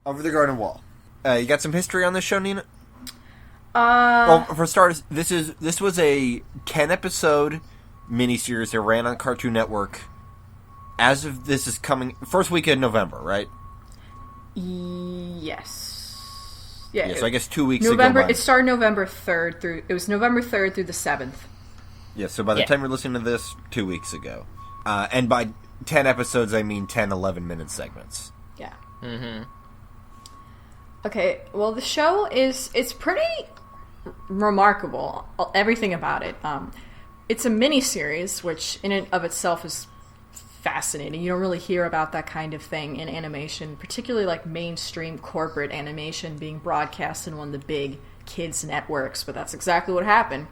Over the Garden Wall. You got some history on this show, Nina? Uh, Well, for starters, this was a 10-episode miniseries that ran on Cartoon Network. As of this is coming, first week in November, right? yes. Yeah. Yeah, so I guess 2 weeks November. ago. It started November 3rd through. It was November 3rd through the 7th. Yeah, so by the time you're listening to this, 2 weeks ago. And by 10 episodes, I mean 10, 11-minute segments. Yeah. Mm-hmm. Okay. Well, the show it's pretty remarkable. Everything about it. It's a mini series, which in and of itself is fascinating. You don't really hear about that kind of thing in animation, particularly like mainstream corporate animation being broadcast in one of the big kids networks, but that's exactly what happened.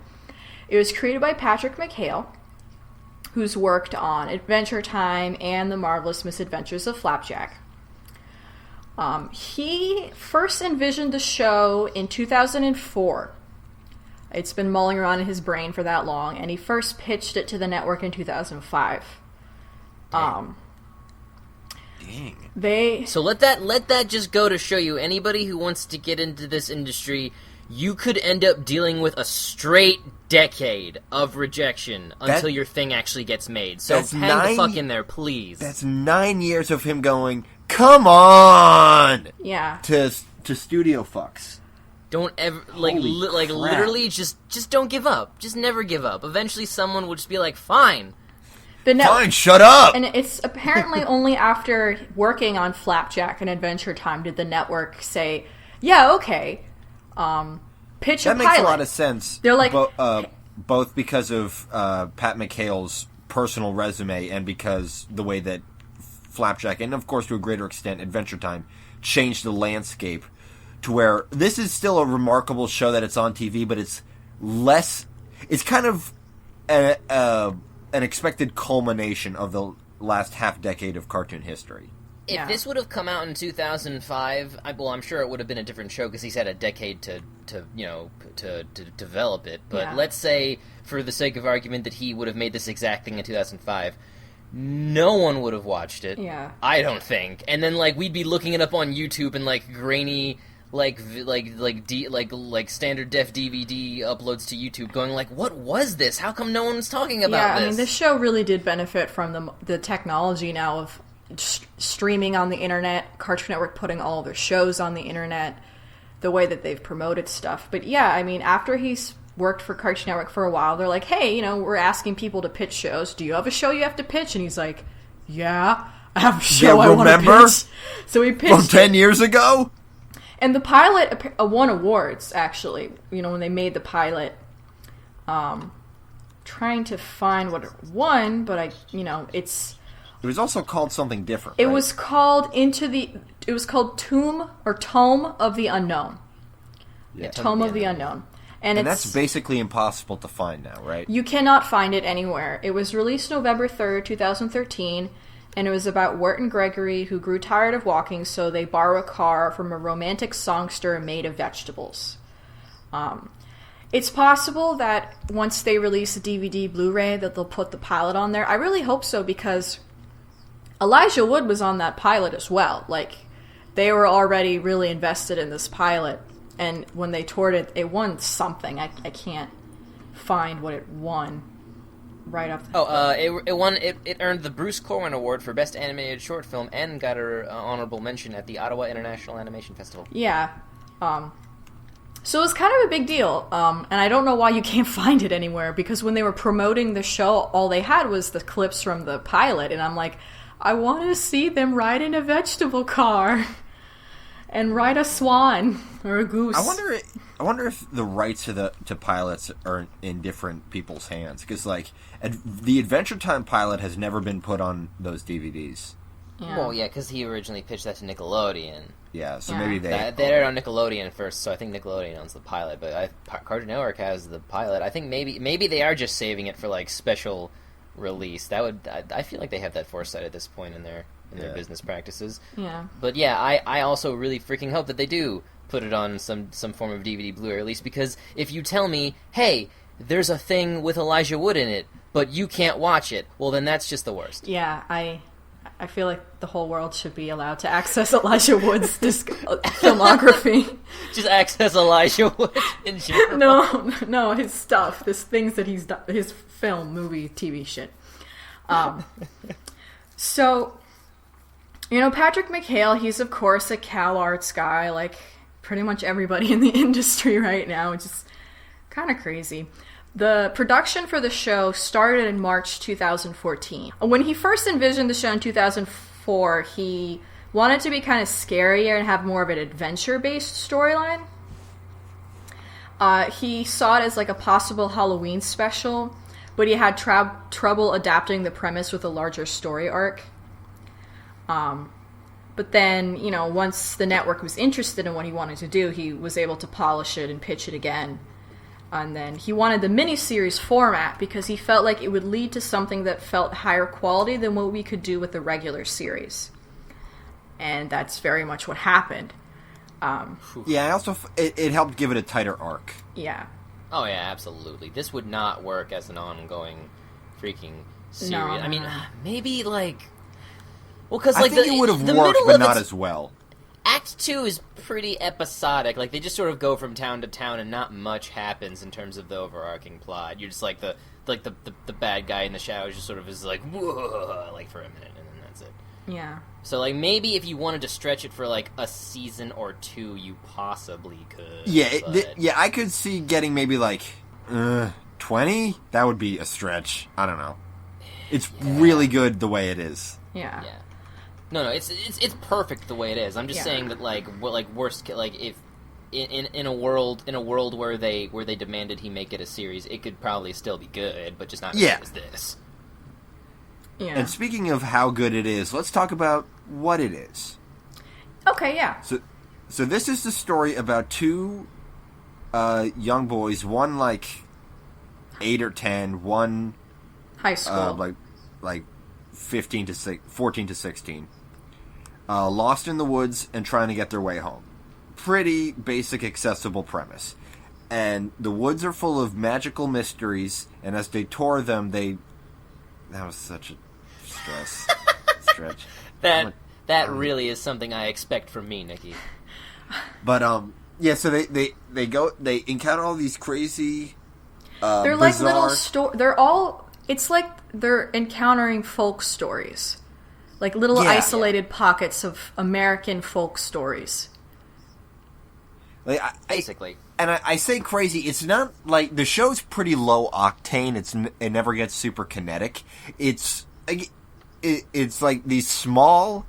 It was created by Patrick McHale, who's worked on Adventure Time and The Marvelous Misadventures of Flapjack. He first envisioned the show in 2004. It's been mulling around in his brain for that long, and he first pitched it to the network in 2005. Dang. So let that just go to show you, anybody who wants to get into this industry, you could end up dealing with a straight decade of rejection until your thing actually gets made. So hang the fuck in there, please. That's 9 years of him going, come on! Yeah. To studio fucks. Don't ever, Holy crap. literally, just don't give up. Just never give up. Eventually someone will just be like, fine. Fine, shut up! And it's apparently only after working on Flapjack and Adventure Time did the network say, yeah, okay, pitch a pilot. That makes a lot of sense. They're like... both because of Pat McHale's personal resume and because the way that Flapjack, and of course to a greater extent Adventure Time, changed the landscape to where this is still a remarkable show that it's on TV, but it's less... It's kind of an expected culmination of the last half-decade of cartoon history. If this would have come out in 2005, I'm sure it would have been a different show because he's had a decade to develop it. But let's say, for the sake of argument, that he would have made this exact thing in 2005. No one would have watched it. Yeah. I don't think. And then we'd be looking it up on YouTube and grainy standard def DVD uploads to YouTube, going what was this? How come no one's talking about this? I mean, this show really did benefit from the technology now of streaming on the internet, Cartoon Network putting all of their shows on the internet, the way that they've promoted stuff. But yeah, I mean, after he's worked for Cartoon Network for a while, they're like, hey, we're asking people to pitch shows. Do you have a show you have to pitch? And he's like, yeah, I have a show I want to pitch. So he pitched from 10 years ago? And the pilot won awards, actually, when they made the pilot. Trying to find what it won, but it's... It was also called something different, It right? was called Tome of the Unknown. Yeah. Tome of the Unknown. And that's basically impossible to find now, right? You cannot find it anywhere. It was released November 3rd, 2013, and it was about Wirt and Gregory, who grew tired of walking, so they borrow a car from a romantic songster made of vegetables. It's possible that once they release a DVD Blu-ray that they'll put the pilot on there. I really hope so, because Elijah Wood was on that pilot as well. They were already really invested in this pilot, and when they toured it, it won something. I can't find what it won right off the it earned the Bruce Corwin Award for Best Animated Short Film and got an honorable mention at the Ottawa International Animation Festival. Yeah. So it was kind of a big deal, and I don't know why you can't find it anywhere, because when they were promoting the show, all they had was the clips from the pilot, and I'm like, I want to see them ride in a vegetable car and ride a swan or a goose. I wonder if the rights to pilots are in different people's hands, because the Adventure Time pilot has never been put on those DVDs. Yeah. Well, yeah, because he originally pitched that to Nickelodeon. Yeah, so Yeah. maybe they aired on Nickelodeon first, so I think Nickelodeon owns the pilot, but Cartoon Network has the pilot. I think maybe they are just saving it for special release. I feel like they have that foresight at this point in their business practices. Yeah. But yeah, I also really freaking hope that they do put it on some form of DVD Blu-ray release, because if you tell me, hey, there's a thing with Elijah Wood in it, but you can't watch it, well then that's just the worst. Yeah, I I feel like the whole world should be allowed to access Elijah Wood's filmography. Just access Elijah Wood in general. No, his stuff, things that he's done, his film, movie, TV shit. So, Patrick McHale, he's of course a Cal Arts guy, like pretty much everybody in the industry right now, which is kind of crazy. The production for the show started in March 2014. When he first envisioned the show in 2004, he wanted to be kind of scarier and have more of an adventure-based storyline. He saw it as like a possible Halloween special, but he had trouble adapting the premise with a larger story arc. But then, once the network was interested in what he wanted to do, he was able to polish it and pitch it again. And then he wanted the miniseries format because he felt like it would lead to something that felt higher quality than what we could do with the regular series. And that's very much what happened. Yeah, it helped give it a tighter arc. Yeah. Oh, yeah, absolutely. This would not work as an ongoing freaking series. No. I mean, maybe, like... Well, because, like, I think it would have worked, but not as well. Act 2 is pretty episodic. Like, they just sort of go from town to town, and not much happens in terms of the overarching plot. You're just like the bad guy in the shower just sort of is like, whoa, like for a minute, and then that's it. Yeah. So, like, maybe if you wanted to stretch it for like a season or two, you possibly could. Yeah, I could see getting maybe like 20. That would be a stretch. I don't know. It's really good the way it is. Yeah. Yeah. No, it's perfect the way it is. I'm just saying that worst if in a world where they demanded he make it a series, it could probably still be good, but just not as good as this. Yeah. And speaking of how good it is, let's talk about what it is. Okay, yeah. So this is the story about two young boys, one like 8 or 10, one high school, like 14 to 16. Lost in the woods and trying to get their way home. Pretty basic, accessible premise. And the woods are full of magical mysteries, and as they tour them, that was such a stretch. That really is something I expect from me, Nikki. But, so they encounter all these crazy, they're bizarre... like little it's like they're encountering folk stories. Like little isolated pockets of American folk stories. Like, basically. And I say crazy, it's not like... The show's pretty low octane, it never gets super kinetic. It's like these small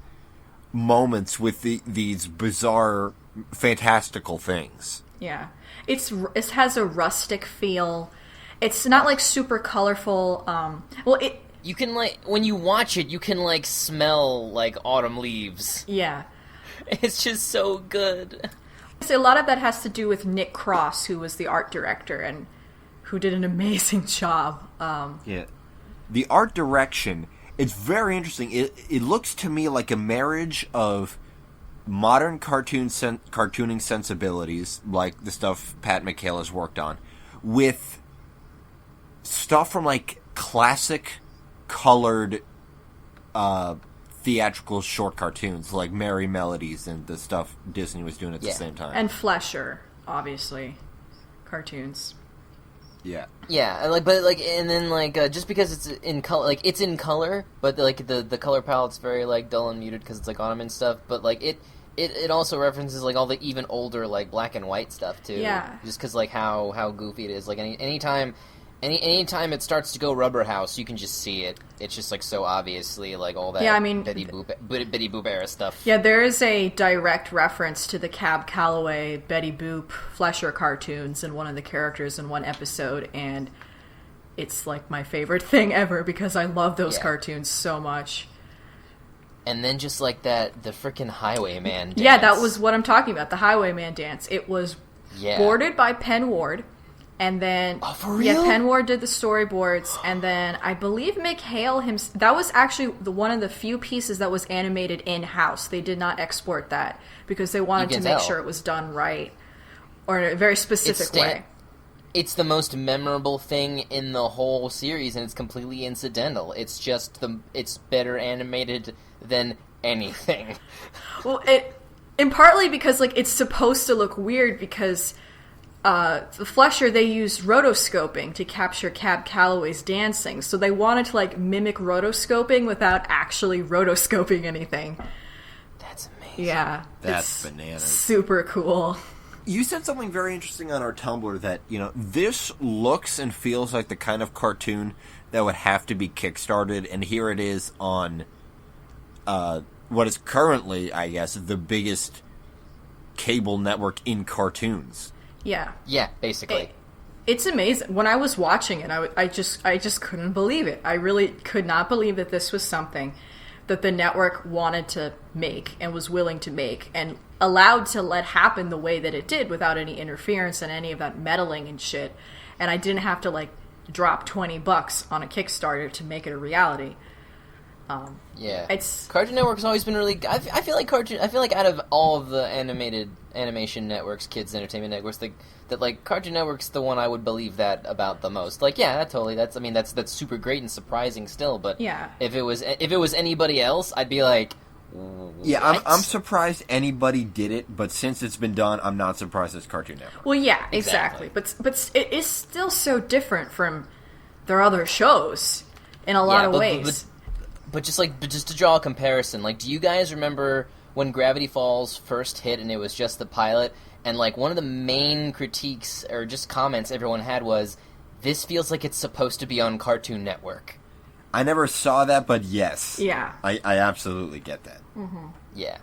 moments with these bizarre, fantastical things. Yeah. It has a rustic feel. It's not like super colorful. You can, like, when you watch it, you can, like, smell, like, autumn leaves. Yeah. It's just so good. So a lot of that has to do with Nick Cross, who was the art director and who did an amazing job. Yeah. The art direction, it's very interesting. It looks to me like a marriage of modern cartooning sensibilities, like the stuff Pat McHale has worked on, with stuff from, like, classic colored theatrical short cartoons like Merry Melodies and the stuff Disney was doing at the same time. And Flesher, obviously. Cartoons. Yeah. Yeah, and then just because it's in color, it's in color, but like the color palette's very like dull and muted because it's like autumn and stuff, but like it also references like all the even older like black and white stuff too. Yeah. Just because like how goofy it is. Like anytime it starts to go Rubber House, you can just see it. It's just like so obviously like all that Betty Boop era stuff. Yeah, there is a direct reference to the Cab Calloway, Betty Boop, Flesher cartoons in one of the characters in one episode, and it's like my favorite thing ever because I love those cartoons so much. And then just like the frickin' Highwayman dance. Yeah, that was what I'm talking about, the Highwayman dance. It was boarded by Penn Ward. And then, for real? Yeah, Penn Ward did the storyboards, and then I believe McHale that was actually one of the few pieces that was animated in-house. They did not export that because they wanted to make sure it was done right, or in a very specific way. It's the most memorable thing in the whole series, and it's completely incidental. It's just it's better animated than anything. Well, and partly because, like, it's supposed to look weird because the Flesher, they used rotoscoping to capture Cab Calloway's dancing, so they wanted to, like, mimic rotoscoping without actually rotoscoping anything. That's amazing. Yeah. That's bananas. Super cool. You said something very interesting on our Tumblr that, this looks and feels like the kind of cartoon that would have to be kickstarted, and here it is on what is currently, I guess, the biggest cable network in cartoons. Yeah. Yeah, basically. It's amazing. When I was watching it, I just couldn't believe it. I really could not believe that this was something that the network wanted to make and was willing to make and allowed to let happen the way that it did without any interference and any of that meddling and shit. And I didn't have to, like, drop $20 on a Kickstarter to make it a reality. Yeah, it's Cartoon Network's always been really. I feel like out of all of the animation networks, kids entertainment networks, that Cartoon Network's the one I would believe that about the most. Like, yeah, that's super great and surprising still. But yeah, if it was anybody else, I'd be like, what? Yeah, I'm surprised anybody did it, but since it's been done, I'm not surprised it's Cartoon Network. Well, yeah, exactly. But it is still so different from their other shows in a lot of ways. But just to draw a comparison, like, do you guys remember when Gravity Falls first hit and it was just the pilot? And, like, one of the main critiques or just comments everyone had was, this feels like it's supposed to be on Cartoon Network. I never saw that, but yes. Yeah. I absolutely get that. Mm-hmm. Yeah.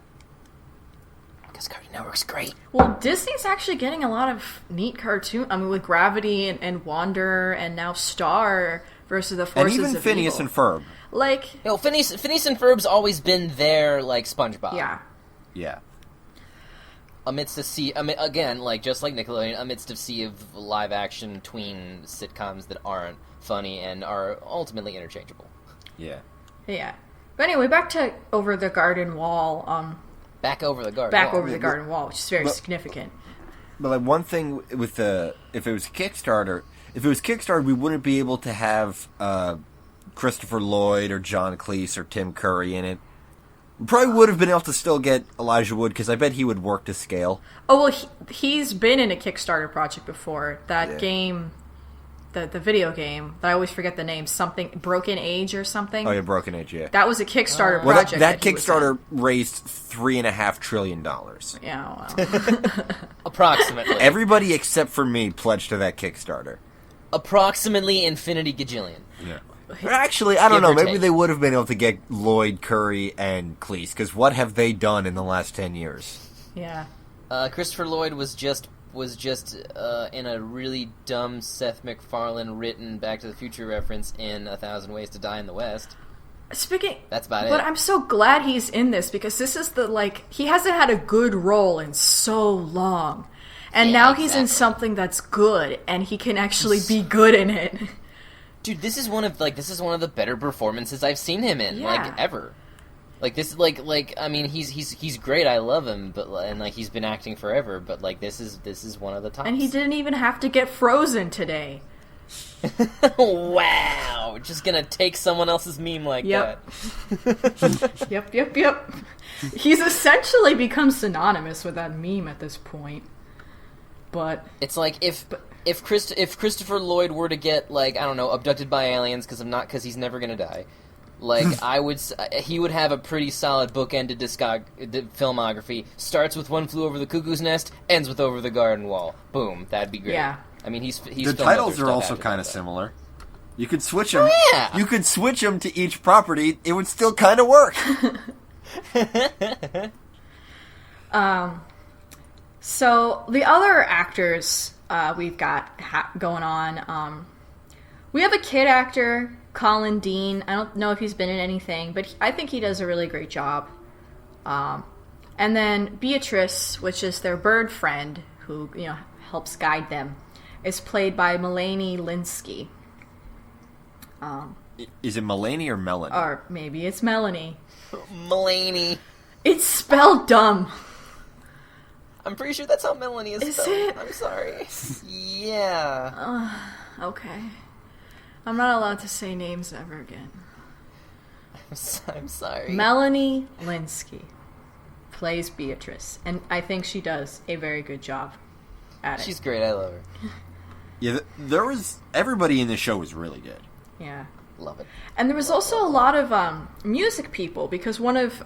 Because Cartoon Network's great. Well, Disney's actually getting a lot of neat cartoon. I mean, with Gravity and Wander and now Star versus the Forces of And even Phineas Evil. and Ferb. Like, Phineas and Ferb's always been there, like SpongeBob. Yeah. Yeah. Amidst a sea, again, like just like Nickelodeon, amidst a sea of live-action tween sitcoms that aren't funny and are ultimately interchangeable. Yeah. Yeah. But anyway, back to Over the Garden Wall. Back over the garden wall, which is very significant. But like one thing with if it was Kickstarter, we wouldn't be able to have Christopher Lloyd or John Cleese or Tim Curry in it. We probably would have been able to still get Elijah Wood because I bet he would work to scale. Oh, well, he's been in a Kickstarter project before. That game, the video game, that I always forget the name, something, Broken Age or something. Oh, yeah, Broken Age, yeah. That was a Kickstarter Well, project. that Kickstarter raised $3.5 trillion. Yeah, well. Approximately. Everybody except for me pledged to that Kickstarter. Approximately infinity gajillion. Yeah. Actually, I don't know. Maybe take. they would have been able to get Lloyd, Curry, and Cleese, because what have they done in the last 10 years? Yeah. Christopher Lloyd was just in a really dumb Seth MacFarlane written Back to the Future reference in 1,000 Ways to Die in the West. That's about it. But I'm so glad he's in this, because this is he hasn't had a good role in so long. And now he's in something that's good, and he can actually be good in it. Dude, this is one of the better performances I've seen him in, ever. Like this, I mean, he's great. I love him, and he's been acting forever. But this is one of the tops. And he didn't even have to get frozen today. Wow, just gonna take someone else's meme that. Yep. He's essentially become synonymous with that meme at this point. But it's like if Christopher Lloyd were to get abducted by aliens because he's never gonna die, he would have a pretty solid bookended filmography. Starts with One Flew Over the Cuckoo's Nest, ends with Over the Garden Wall. Boom, that'd be great. Yeah. I mean, he's the titles are also kind of similar. You could switch them. Oh, yeah. You could switch them to each property. It would still kind of work. So the other actors we've got going on, we have a kid actor, Colin Dean. I don't know if he's been in anything, but I think he does a really great job. And then Beatrice, which is their bird friend, who helps guide them, is played by Melanie Linsky. Is it Melanie or Melanie? Or maybe it's Melanie. Melanie. It's spelled dumb. I'm pretty sure that's how Melanie is spelled. It? I'm sorry. Yeah. Okay. I'm not allowed to say names ever again. I'm sorry. Melanie Lynskey plays Beatrice, and I think she does a very good job at it. She's great. I love her. Yeah, everybody in the show was really good. Yeah. Love it. And there was also a lot of music people, because one of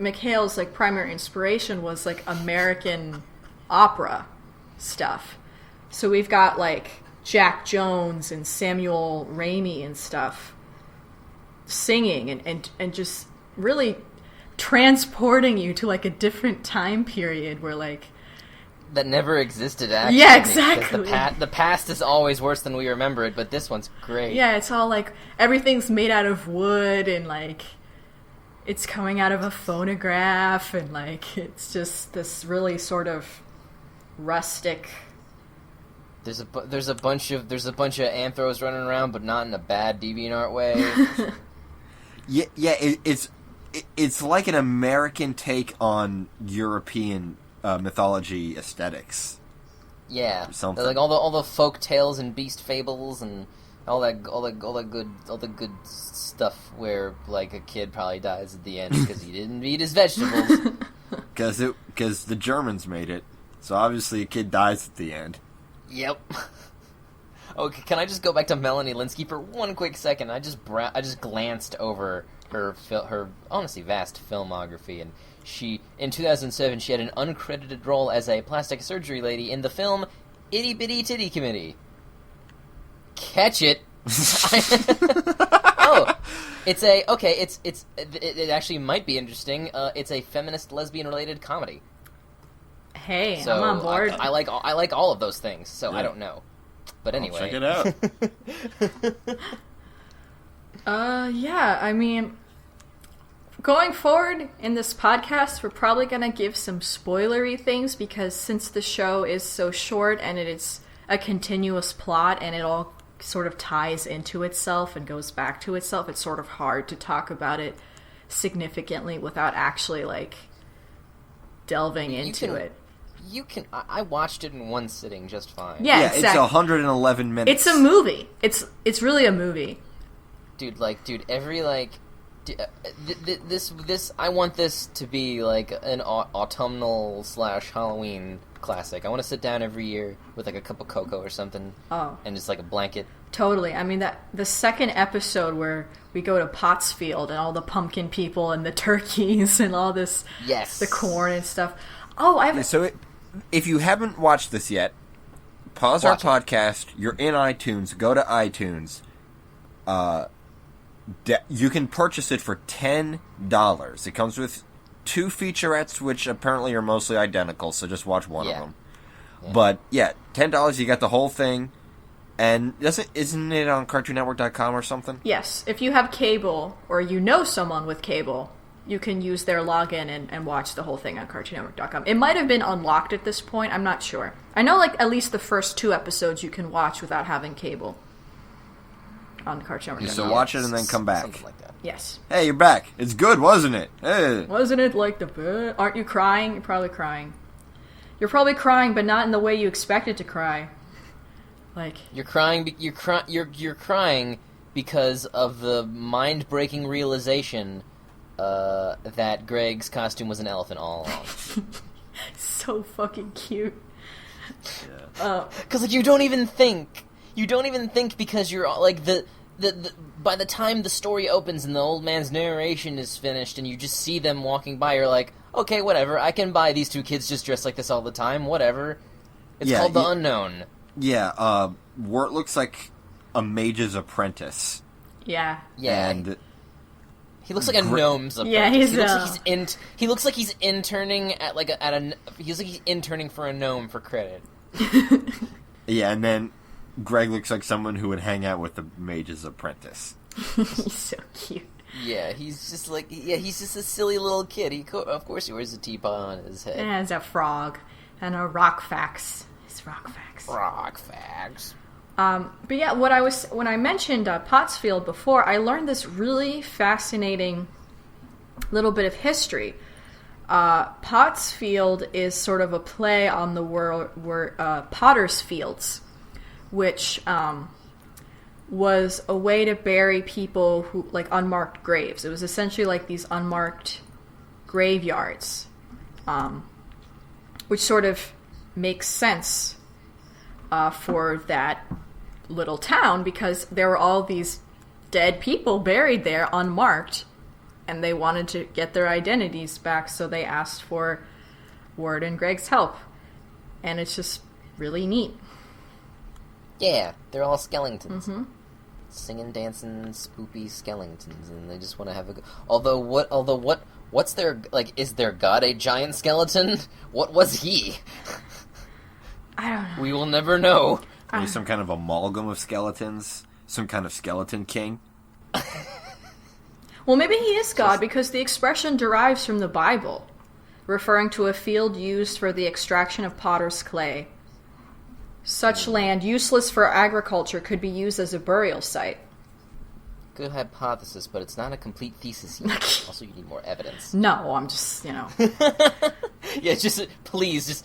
McHale's like primary inspiration was like American opera stuff. So we've got like Jack Jones and Samuel Ramey and stuff singing and just really transporting you to like a different time period where like that never existed, actually. Yeah, exactly. The past is always worse than we remember it, but this one's great. Yeah, it's all like everything's made out of wood and like it's coming out of a phonograph and like it's just this really sort of rustic. There's a bunch of anthros running around, but not in a bad DeviantArt way. It's like an American take on European mythology aesthetics. Yeah, something like all the folk tales and beast fables and all the good stuff where like a kid probably dies at the end because he didn't eat his vegetables. Because the Germans made it, so obviously a kid dies at the end. Yep. Okay, can I just go back to Melanie Lynskey for one quick second? I just glanced over her honestly vast filmography, and in 2007 she had an uncredited role as a plastic surgery lady in the film Itty Bitty Titty Committee. Catch it. Oh, it actually might be interesting. It's a feminist lesbian related comedy. Hey, So I'm on board. I like all of those things, so Yeah. I don't know. But anyway, check it out. Yeah, I mean, going forward in this podcast, we're probably going to give some spoilery things because since the show is so short and it is a continuous plot and it all sort of ties into itself and goes back to itself, it's sort of hard to talk about it significantly without actually, like, delving into it. I watched it in one sitting just fine. Yeah, It's 111 minutes. It's a movie. It's really a movie. Dude, every this I want this to be like an autumnal / Halloween classic. I want to sit down every year with like a cup of cocoa or something. Oh. And just like a blanket. Totally. I mean, the second episode where we go to Pottsfield and all the pumpkin people and the turkeys and all this, Yes, the corn and stuff. Oh, if you haven't watched this yet, pause our podcast. You're in iTunes. Go to iTunes. You can purchase it for $10. It comes with 2 featurettes, which apparently are mostly identical, so just watch one of them. Yeah. But yeah, $10, you got the whole thing. And isn't it on CartoonNetwork.com or something? Yes. If you have cable, or you know someone with cable, you can use their login and watch the whole thing on CartoonNetwork.com. It might have been unlocked at this point. I'm not sure. I know, like, at least the first 2 episodes you can watch without having cable on CartoonNetwork.com. So watch it and then come back. Something like that. Yes. Hey, you're back. It's good, wasn't it? Hey. Wasn't it like the best? Aren't you crying? You're probably crying. You're probably crying, but not in the way you expected to cry. Like you're crying. You're crying because of the mind-breaking realization that Greg's costume was an elephant all along. So fucking cute. Yeah. Because like you don't even think because you're like the by the time the story opens and the old man's narration is finished and you just see them walking by, you're like, okay, whatever. I can buy these 2 kids just dressed like this all the time. Whatever. It's called The Unknown. Yeah. Where it looks like a mage's apprentice. Yeah. Yeah. And he looks like a gnome's apprentice. Yeah, he looks like he's interning he's interning for a gnome for credit. Yeah, and then Greg looks like someone who would hang out with the mage's apprentice. He's so cute. Yeah, he's just a silly little kid. Of course he wears a teapot on his head. And has a frog and a rock fax. His rock fax. Rock fax. But yeah, when I mentioned Pottsfield before, I learned this really fascinating little bit of history. Pottsfield is sort of a play on the word Potter's Fields, which was a way to bury people who, like, unmarked graves. It was essentially like these unmarked graveyards, which sort of makes sense for that little town, because there were all these dead people buried there unmarked, and they wanted to get their identities back, so they asked for Ward and Greg's help. And it's just really neat. Yeah, they're all skeletons. Mm-hmm. Singing, dancing, spoopy skeletons, and they just want to have a... What's their... Like, is their god a giant skeleton? What was he? I don't know. We will never know. Maybe some kind of amalgam of skeletons? Some kind of skeleton king? Well, maybe he is God, because the expression derives from the Bible, referring to a field used for the extraction of potter's clay. Such land, useless for agriculture, could be used as a burial site. Good hypothesis, but it's not a complete thesis yet. Also, you need more evidence. No, I'm just, Yeah, just, please, just,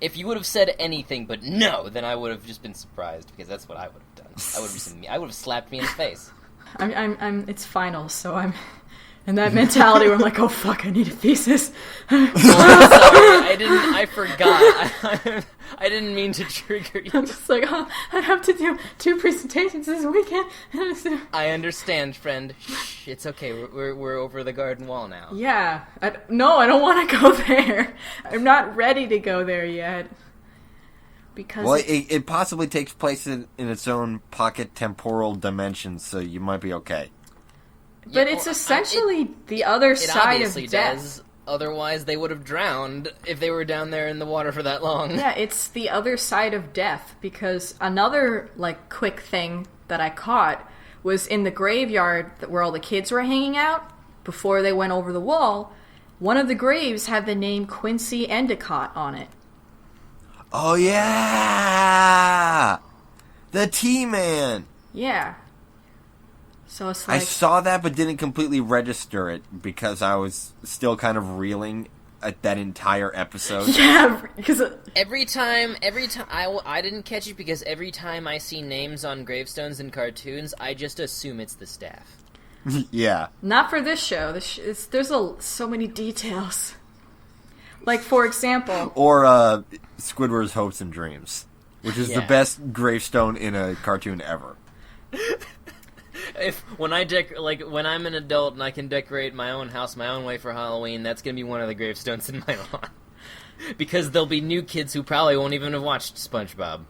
if you would have said anything but no, then I would have just been surprised, because that's what I would have done. I would have slapped me in the face. It's final, so I'm in that mentality where I'm like, oh fuck, I need a thesis. Sorry, I forgot. I didn't mean to trigger you. I'm just like, oh, I have to do 2 presentations this weekend. I understand, friend. Shh, it's okay. We're over the garden wall now. Yeah. No, I don't want to go there. I'm not ready to go there yet. Because it possibly takes place in its own pocket temporal dimension, so you might be okay. But it's essentially the other side of death. Does. Otherwise, they would have drowned if they were down there in the water for that long. Yeah, it's the other side of death, because another, quick thing that I caught was in the graveyard where all the kids were hanging out, before they went over the wall, one of the graves had the name Quincy Endicott on it. Oh, yeah! The T-Man! Yeah. So it's like... I saw that but didn't completely register it because I was still kind of reeling at that entire episode. Yeah, because... Every time, I didn't catch it because every time I see names on gravestones in cartoons, I just assume it's the staff. Yeah. Not for this show. There's so many details. Like, for example... Or Squidward's Hopes and Dreams, which is the best gravestone in a cartoon ever. When I'm an adult and I can decorate my own house my own way for Halloween, that's gonna be one of the gravestones in my lawn. Because there'll be new kids who probably won't even have watched SpongeBob.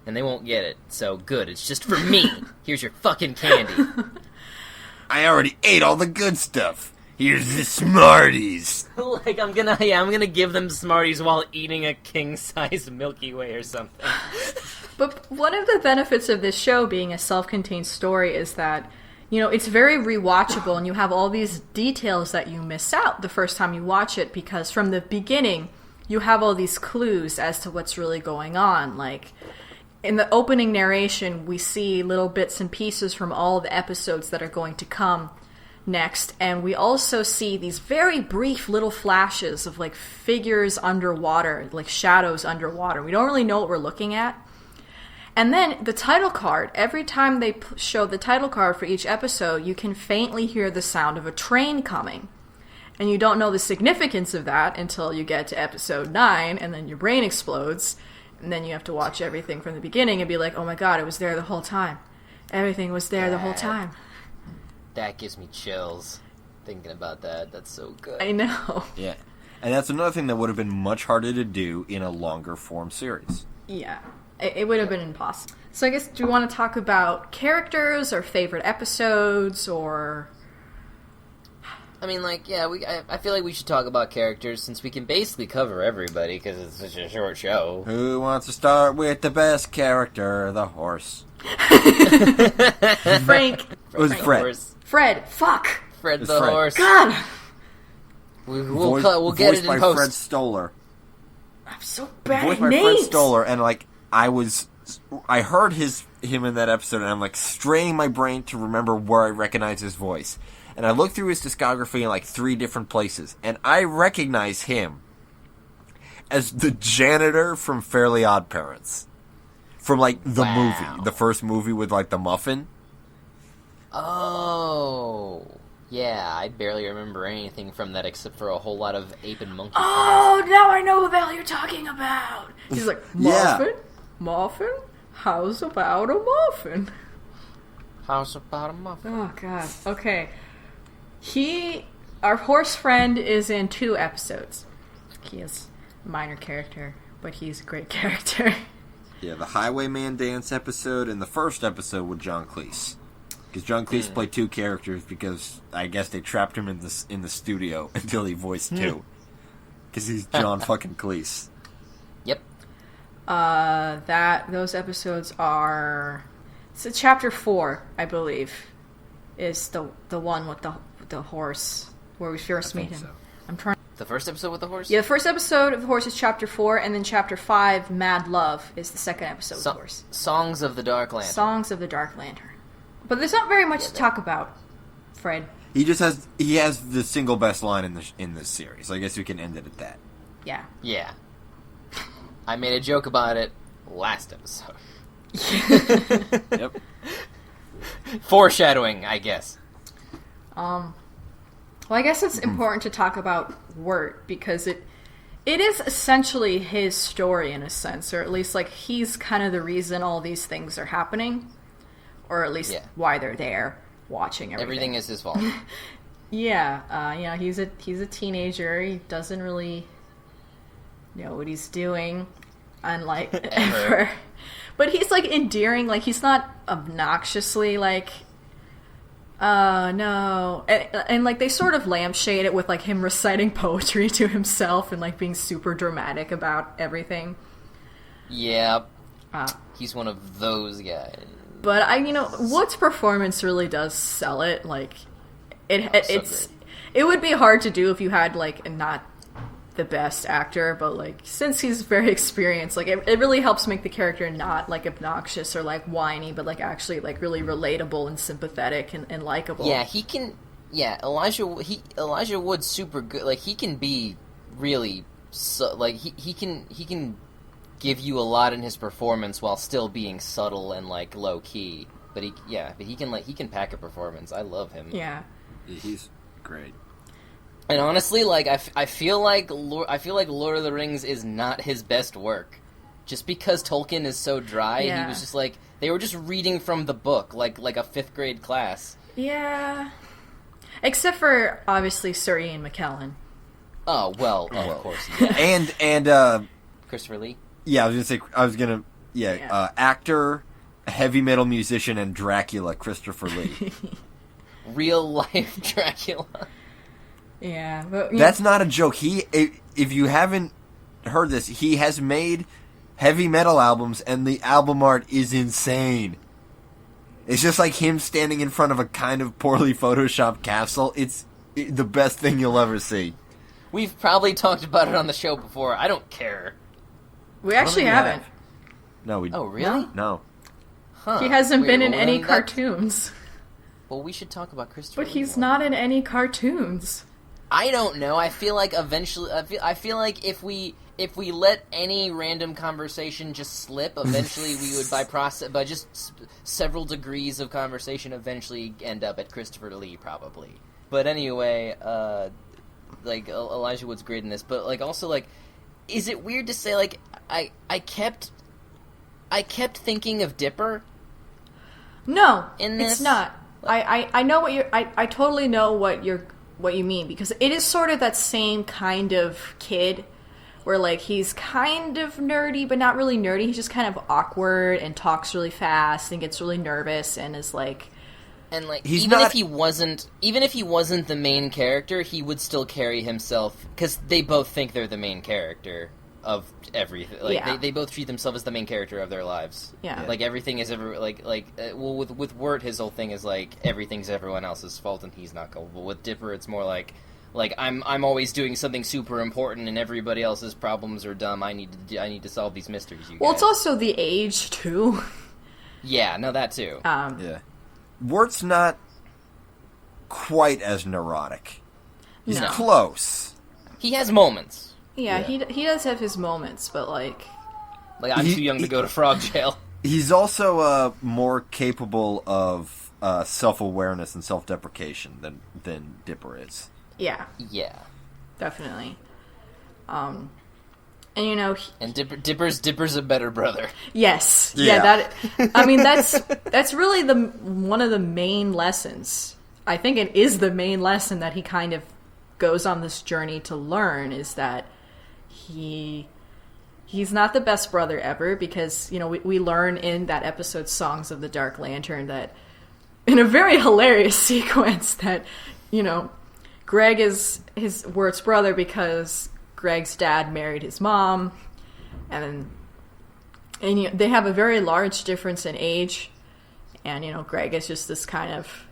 And they won't get it. So, good. It's just for me. Here's your fucking candy. I already ate all the good stuff. Here's the Smarties. I'm gonna give them Smarties while eating a king-size Milky Way or something. But one of the benefits of this show being a self-contained story is that, it's very rewatchable, and you have all these details that you miss out the first time you watch it, because from the beginning, you have all these clues as to what's really going on. Like, in the opening narration, we see little bits and pieces from all the episodes that are going to come next, and we also see these very brief little flashes of, figures underwater, shadows underwater. We don't really know what we're looking at. And then the title card, every time they show the title card for each episode, you can faintly hear the sound of a train coming. And you don't know the significance of that until you get to episode 9, and then your brain explodes, and then you have to watch everything from the beginning and be like, oh my god, it was there the whole time. Everything was there the whole time. That gives me chills, thinking about that. That's so good. I know. Yeah. And that's another thing that would have been much harder to do in a longer form series. Yeah. It would have been impossible. So I guess, do we want to talk about characters or favorite episodes, or... I mean, I feel like we should talk about characters, since we can basically cover everybody, because it's such a short show. Who wants to start with the best character? The horse. Frank. It was Fred. Fred. Fuck. Fred the horse. God. We'll get it in by post. Fred Stoller. I'm so bad Voiced at by names. Fred Stoller, and I heard him in that episode, and I'm straining my brain to remember where I recognize his voice. And I looked through his discography in 3 different places, and I recognize him as the janitor from Fairly Odd Parents. from like the Wow. movie, the first movie with like the muffin. Oh, yeah. I barely remember anything from that except for a whole lot of ape and monkey. Oh, now I know who the hell you're talking about. He's like, Yeah. muffin? Muffin? How's about a muffin? How's about a muffin? Oh, God. Okay. Our horse friend is in 2 episodes. He is a minor character, but he's a great character. Yeah, the Highwayman dance episode and the first episode with John Cleese. Because John Cleese played 2 characters because I guess they trapped him in the studio until he voiced 2. Because he's John fucking Cleese. Yep. Those episodes are... So chapter 4, I believe, is the one with the horse where we first meet him. So. I'm trying. The first episode with the horse? Yeah, the first episode of the horse is chapter 4, and then chapter 5, Mad Love, is the second episode of the horse. Songs of the Dark Lantern. Songs of the Dark Lantern. But there's not very much to talk about, Fred. He has the single best line in this series. So I guess we can end it at that. Yeah. Yeah. I made a joke about it last episode. Yep. Foreshadowing, I guess. Well, I guess it's important to talk about Wirt because it is essentially his story in a sense, or at least like he's kind of the reason all these things are happening, or at least why they're there watching everything. Everything is his fault. Yeah, he's a teenager. He doesn't really know what he's doing, unlike ever. But he's like endearing. Like he's not obnoxiously like. No. And, like, they sort of lampshade it with, like, him reciting poetry to himself and, like, being super dramatic about everything. Yeah. He's one of those guys. But, Wood's performance really does sell it. Like, it would be hard to do if you had, like, not the best actor, but, like, since he's very experienced, like, it really helps make the character not, like, obnoxious or, like, whiny, but, like, actually, like, really relatable and sympathetic and likable. Yeah, he can... Yeah, Elijah Wood's super good. Like, he can be really... he can give you a lot in his performance while still being subtle and, like, low-key. But he can pack a performance. I love him. Yeah. He's great. And honestly, like I feel like Lord of the Rings is not his best work, just because Tolkien is so dry. Yeah. He was just like they were just reading from the book, like a 5th grade class. Yeah. Except for obviously Sir Ian McKellen. Oh well, of course. Yeah. and Christopher Lee. Yeah, actor, heavy metal musician, and Dracula, Christopher Lee. Real life Dracula. Yeah, but that's not a joke. If you haven't heard this, he has made heavy metal albums, and the album art is insane. It's just like him standing in front of a kind of poorly photoshopped castle. It's the best thing you'll ever see. We've probably talked about it on the show before. I don't care. We actually haven't. No, we. Oh, really? No. Huh. He hasn't been in Well, any then cartoons. Well, we should talk about Christopher. But Lee he's more. not in any cartoons. I don't know. I feel like eventually, I feel like if we let any random conversation just slip, eventually we would by just several degrees of conversation eventually end up at Christopher Lee probably. But anyway, like Elijah Wood's great in this, but like also like, is it weird to say like I kept thinking of Dipper? No, In this? it's not. I know what I totally know what you mean, because it is sort of that same kind of kid where like he's kind of nerdy but not really nerdy. He's just kind of awkward and talks really fast and gets really nervous and is like, And like even if he wasn't the main character, he would still carry himself because they both think they're the main character of everything. Like Yeah. they both treat themselves as the main character of their lives. Yeah. Like everything is with Wirt, his whole thing is like everything's everyone else's fault and he's not culpable. With Dipper, it's more like I'm always doing something super important and everybody else's problems are dumb. I need to solve these mysteries. well, it's also the age too. Yeah, no, that too. Yeah. Wirt's not quite as neurotic. He's No. close. He has moments. Yeah, he does have his moments, but like Like I'm too young to go to frog jail. He's also more capable of self-awareness and self-deprecation than Dipper is. Yeah, Yeah. definitely. And you know, And Dipper's a better brother. yes, Yeah. I mean, that's really one of the main lessons. I think it is the main lesson that he kind of goes on this journey to learn, is that he's not the best brother ever, because, you know, we learn in that episode Songs of the Dark Lantern that, in a very hilarious sequence, that, you know, Greg is Wirt's brother because Greg's dad married his mom, and you know, they have a very large difference in age, and, you know, Greg is just this kind of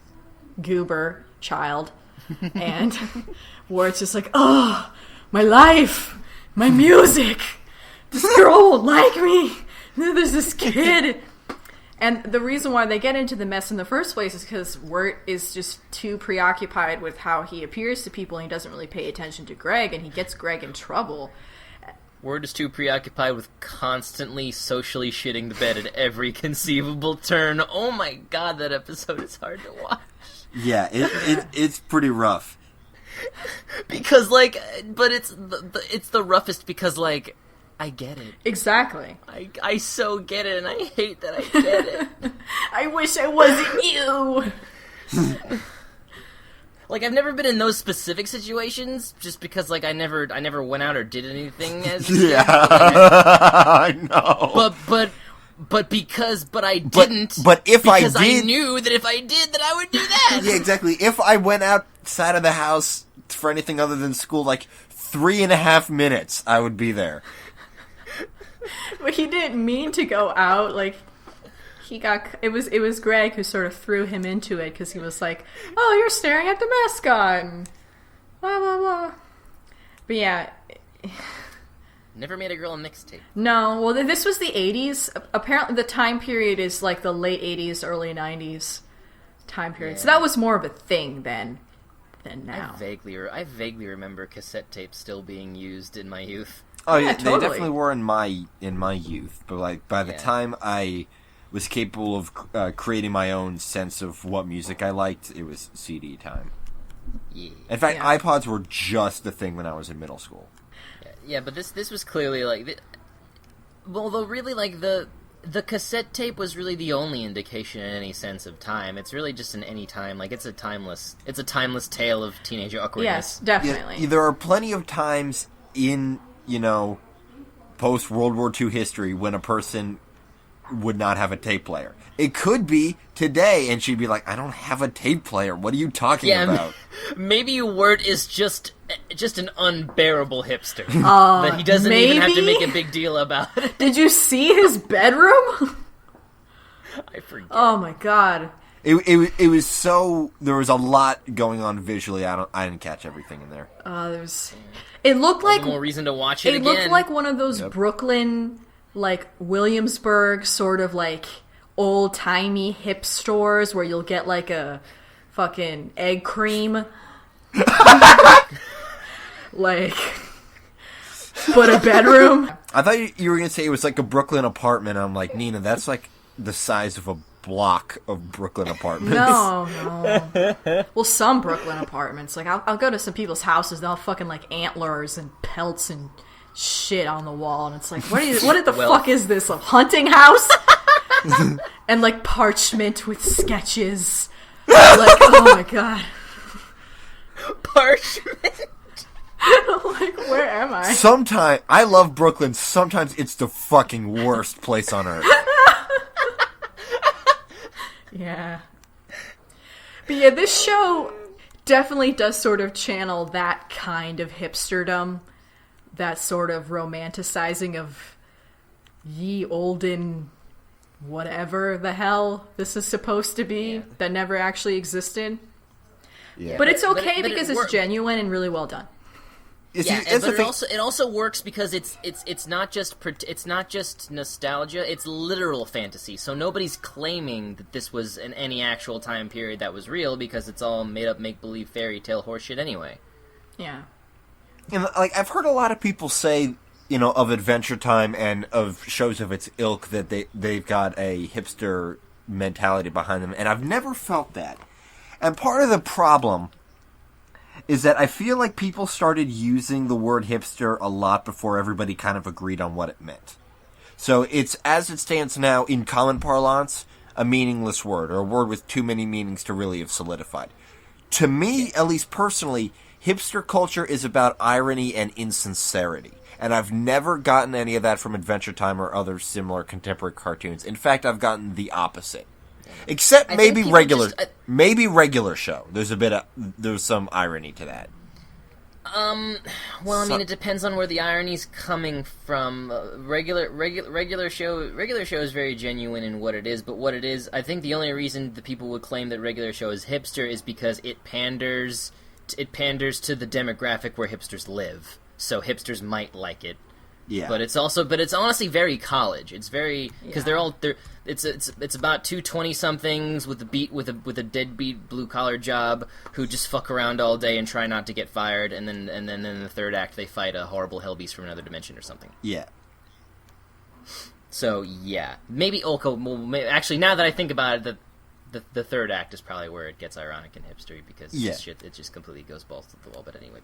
goober child, and Wirt's just like, oh, my life, my music, this girl won't like me, there's this kid. And the reason why they get into the mess in the first place is because Wirt is just too preoccupied with how he appears to people, and he doesn't really pay attention to Greg, and he gets Greg in trouble. Wirt is too preoccupied with constantly socially shitting the bed at every conceivable turn. Oh my god, that episode is hard to watch. Yeah, it's pretty rough. Because, like, but it's the roughest because, like, I get it. Exactly. I so get it, and I hate that I get it. I wish I wasn't you. Like, I've never been in those specific situations, just because, like, I never went out or did anything as a kid. Yeah, I know. But I didn't. But if I did, because I knew that if I did, that I would do that. Yeah, exactly. If I went outside of the house for anything other than school, like 3.5 minutes, I would be there. But he didn't mean to go out. Like, it was Greg who sort of threw him into it, because he was like, "Oh, you're staring at the mascot," and blah blah blah. But yeah. Never made a girl a mixtape. No, well, this was the 80s. Apparently, the time period is like the late 80s, early 90s time period. Yeah. So that was more of a thing than now. I vaguely remember cassette tapes still being used in my youth. Oh yeah, totally. They definitely were in my youth. But like by the time I was capable of creating my own sense of what music I liked, it was CD time. Yeah. In fact, Yeah. iPods were just the thing when I was in middle school. Yeah, but this was clearly like, although really like the cassette tape was really the only indication in any sense of time. It's really just in any time. Like, it's a timeless tale of teenage awkwardness. Yes, definitely. Yeah, there are plenty of times in, you know, post World War II history when a person would not have a tape player. It could be today, and she'd be like, "I don't have a tape player. What are you talking about?" Maybe Wirt is just an unbearable hipster that he doesn't even have to make a big deal about it. Did you see his bedroom? I forget. Oh my god. It was so, there was a lot going on visually. I didn't catch everything in there. It looked All like the more reason to watch it it again. looked like one of those Brooklyn, like Williamsburg sort of like old timey hip stores where you'll get like a fucking egg cream, like, but a bedroom. I thought you were going to say it was like a Brooklyn apartment. I'm like, Nina, that's like the size of a block of Brooklyn apartments. No. Well, some Brooklyn apartments. Like, I'll go to some people's houses. They'll have fucking like antlers and pelts and shit on the wall, and it's like, what the fuck is this? A hunting house? And like parchment with sketches. Like, oh my god. Parchment. Like, where am I? Sometimes I love Brooklyn. Sometimes it's the fucking worst place on earth. Yeah. But yeah, this show definitely does sort of channel that kind of hipsterdom, that sort of romanticizing of ye olden whatever the hell this is supposed to be that never actually existed. Yeah. But it's okay but because it it's genuine and really well done. It also works because it's not just nostalgia, it's literal fantasy. So nobody's claiming that this was in any actual time period that was real, because it's all made up make believe fairy tale horseshit anyway. Yeah. And like, I've heard a lot of people say of Adventure Time and of shows of its ilk that they've got a hipster mentality behind them, and I've never felt that. And part of the problem is that I feel like people started using the word hipster a lot before everybody kind of agreed on what it meant. So it's, as it stands now, in common parlance, a meaningless word, or a word with too many meanings to really have solidified. To me, at least personally, hipster culture is about irony and insincerity. And I've never gotten any of that from Adventure Time or other similar contemporary cartoons. In fact, I've gotten the opposite. Except maybe regular show. There's some irony to that. Well, I mean, it depends on where the ironie's coming from. Regular show is very genuine in what it is, but what it is, I think the only reason that people would claim that regular show is hipster is because it panders to the demographic where hipsters live. So hipsters might like it. Yeah. But it's honestly very college. It's very, because it's about two 20-somethings with a deadbeat blue collar job who just fuck around all day and try not to get fired, and then in the third act they fight a horrible hellbeast from another dimension or something. Yeah. So yeah, maybe actually, now that I think about it, the third act is probably where it gets ironic and hipstery, because it just completely goes balls to the wall. But anyway,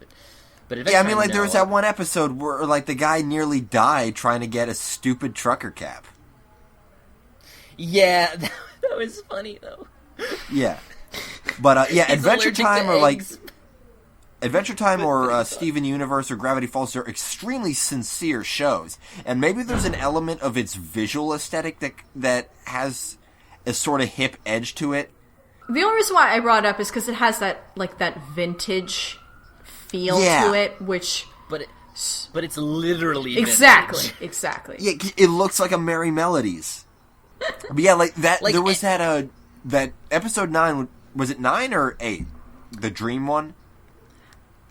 yeah, I mean, like, there was that one episode where, like, the guy nearly died trying to get a stupid trucker cap. Yeah, that was funny, though. Yeah. But, Adventure Time or Steven Universe or Gravity Falls, they're extremely sincere shows. And maybe there's an element of its visual aesthetic that has a sort of hip edge to it. The only reason why I brought it up is because it has that vintage feel to it, which... But it's literally exactly. Yeah, it looks like a Merry Melodies. But yeah, like that. Like, there was that episode 9. Was it 9 or 8? The dream one.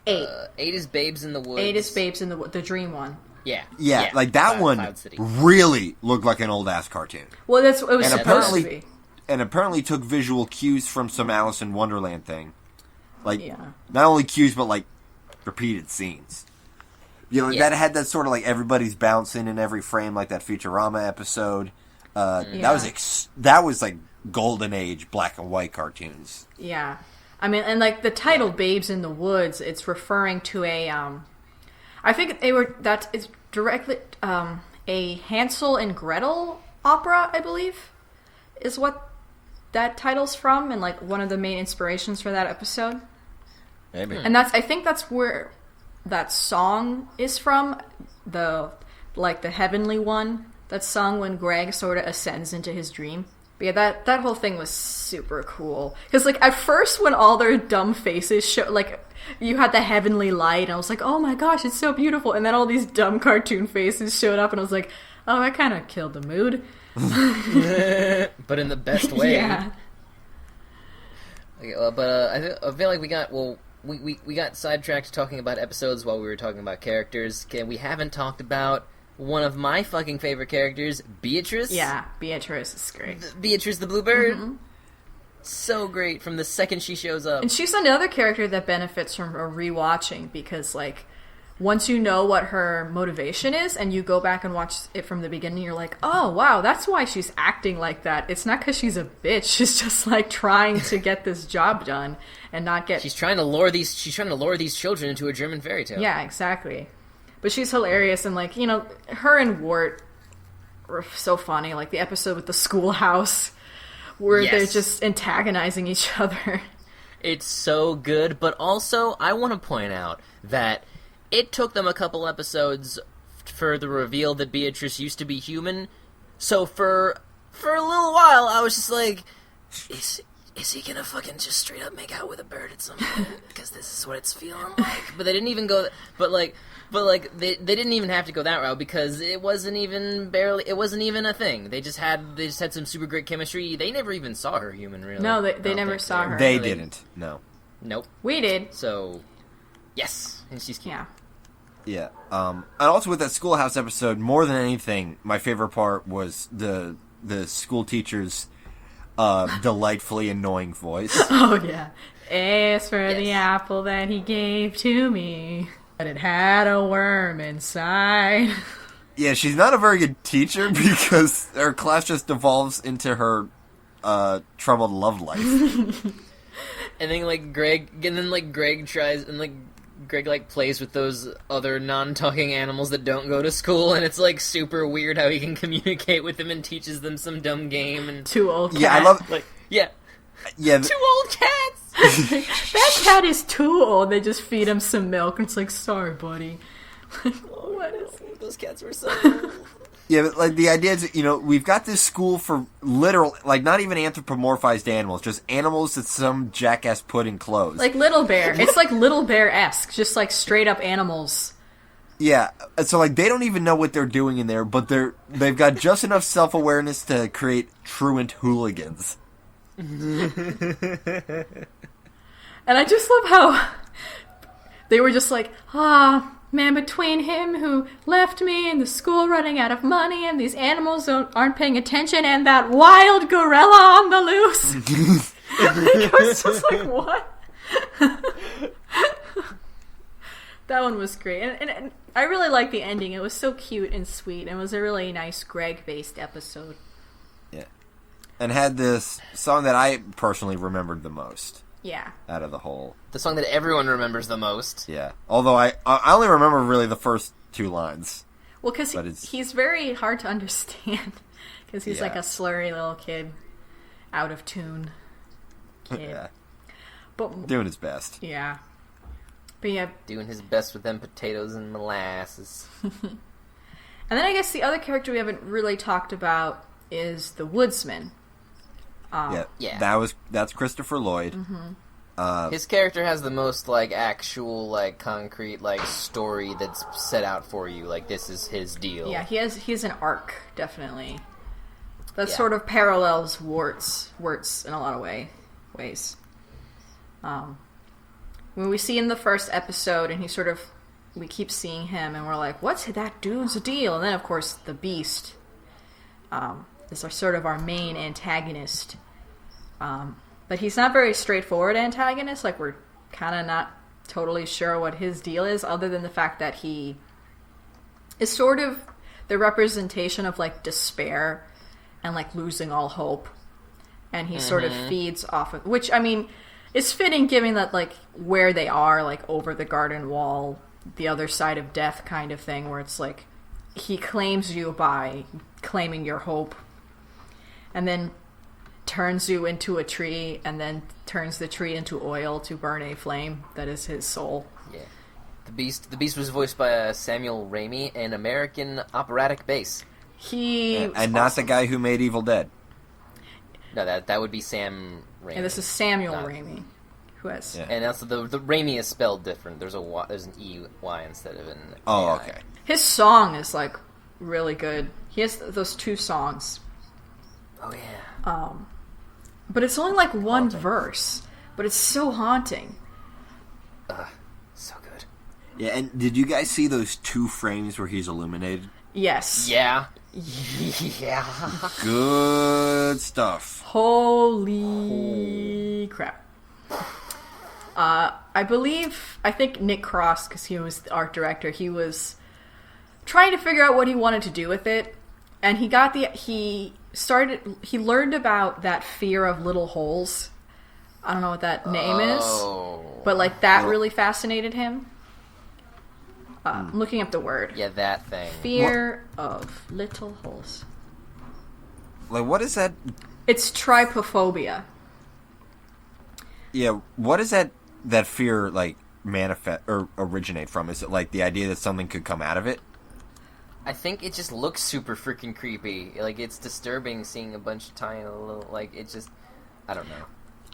8. 8 is Babes in the Woods. 8 is Babes in the Woods. The dream one. Yeah. Like that one really looked like an old ass cartoon. Well, it was supposed to be. And apparently took visual cues from some Alice in Wonderland thing. Like, not only cues, but like repeated scenes. That had that sort of like everybody's bouncing in every frame, like that Futurama episode. That was like golden age black and white cartoons. Yeah, I mean, and like the title "Babes in the Woods," it's referring to I think it's directly a Hansel and Gretel opera, I believe, is what that title's from, and like one of the main inspirations for that episode. Maybe. And I think that's where that song is from, the heavenly one that's sung when Greg sort of ascends into his dream. But yeah, that whole thing was super cool. Because like at first when all their dumb faces show, like you had the heavenly light, and I was like, oh my gosh, it's so beautiful. And then all these dumb cartoon faces showed up, and I was like, oh, that kind of killed the mood. But in the best way. Yeah. Okay, but I feel like we got sidetracked talking about episodes while we were talking about characters. We haven't talked about one of my fucking favorite characters, Beatrice. Yeah, Beatrice is great. Beatrice the Bluebird. Mm-hmm. So great from the second she shows up. And she's another character that benefits from rewatching, because like once you know what her motivation is and you go back and watch it from the beginning, you're like, oh wow, that's why she's acting like that. It's not because she's a bitch. She's just like trying to get this job done and not get. She's trying to lure these children into a German fairy tale. Yeah, exactly. But she's hilarious, and like, her and Wart were so funny. Like the episode with the schoolhouse where they're just antagonizing each other. It's so good, but also I want to point out that it took them a couple episodes for the reveal that Beatrice used to be human. So for a little while, I was just like, is he gonna fucking just straight up make out with a bird at some point? Because this is what it's feeling like. But they didn't even go. They didn't even have to go that route, because it wasn't even a thing. They just had some super great chemistry. They never even saw her human, really. No, they never saw her. They didn't. No. Nope. We did. So, yes, and she's cute. Yeah. Yeah. And also with that Schoolhouse episode, more than anything, my favorite part was the school teacher's delightfully annoying voice. Oh, yeah. As for the apple that he gave to me. But it had a worm inside. Yeah, she's not a very good teacher because her class just devolves into her troubled love life. And then Greg tries, and Greg plays with those other non-talking animals that don't go to school, and it's super weird how he can communicate with them and teaches them some dumb game. And Two old cats. Yeah, I love. yeah, two old cats. That cat is too old. They just feed him some milk, and it's sorry, buddy. What is it? Those cats were so old. Yeah, but the idea is, we've got this school for literal, not even anthropomorphized animals, just animals that some jackass put in clothes. Like Little Bear. It's like Little Bear-esque, just straight up animals. Yeah, so they don't even know what they're doing in there, but they've got just enough self-awareness to create truant hooligans. And I just love how they were just man, between him who left me and the school running out of money and these animals aren't paying attention and that wild gorilla on the loose. I was just what? That one was great. And I really liked the ending. It was so cute and sweet. It was a really nice Greg-based episode. Yeah. And had this song that I personally remembered the most. Yeah. Out of the whole. The song that everyone remembers the most. Yeah. Although I only remember really the first two lines. Well, because he's very hard to understand. Because he's a slurry little kid. Out of tune kid. Yeah. But, doing his best. Yeah. But yeah. Doing his best with them potatoes and molasses. And then I guess the other character we haven't really talked about is the woodsman. Yeah. That's Christopher Lloyd. Mm-hmm. His character has the most actual concrete story that's set out for you. This is his deal. Yeah, he's an arc, definitely. That sort of parallels Wirtz in a lot of ways. When we see in the first episode, and we keep seeing him, and we're like, what's that dude's deal? And then, of course, the Beast is our main antagonist. But he's not very straightforward antagonist. We're kind of not totally sure what his deal is, other than the fact that he is sort of the representation of despair and losing all hope. And he sort of feeds off of, which, I mean, is fitting given that where they are, over the garden wall, the other side of death kind of thing, where it's he claims you by claiming your hope, and then turns you into a tree, and then turns the tree into oil to burn a flame that is his soul. Yeah. The Beast was voiced by Samuel Ramey, an American operatic bass. And not the guy who made Evil Dead. No, that would be Sam Raimi. And this is Samuel Ramey, who has. Yeah. And also the Raimi is spelled different. There's an E-Y instead of an Oh, A-I. okay. His song is really good. He has those two songs. Oh yeah. But it's only one verse, but it's so haunting. So good. Yeah, and did you guys see those two frames where he's illuminated? Yes. Yeah. Yeah. Good stuff. Holy crap. I think Nick Cross, because he was the art director, he was trying to figure out what he wanted to do with it, and he learned about that fear of little holes. I don't know what that name is, but that really fascinated him. I'm looking up the word. Yeah, that thing. Fear of little holes. What is that? It's trypophobia. Yeah, what does that fear manifest or originate from? Is it the idea that something could come out of it? I think it just looks super freaking creepy. It's disturbing seeing a bunch of tiny little it just I don't know.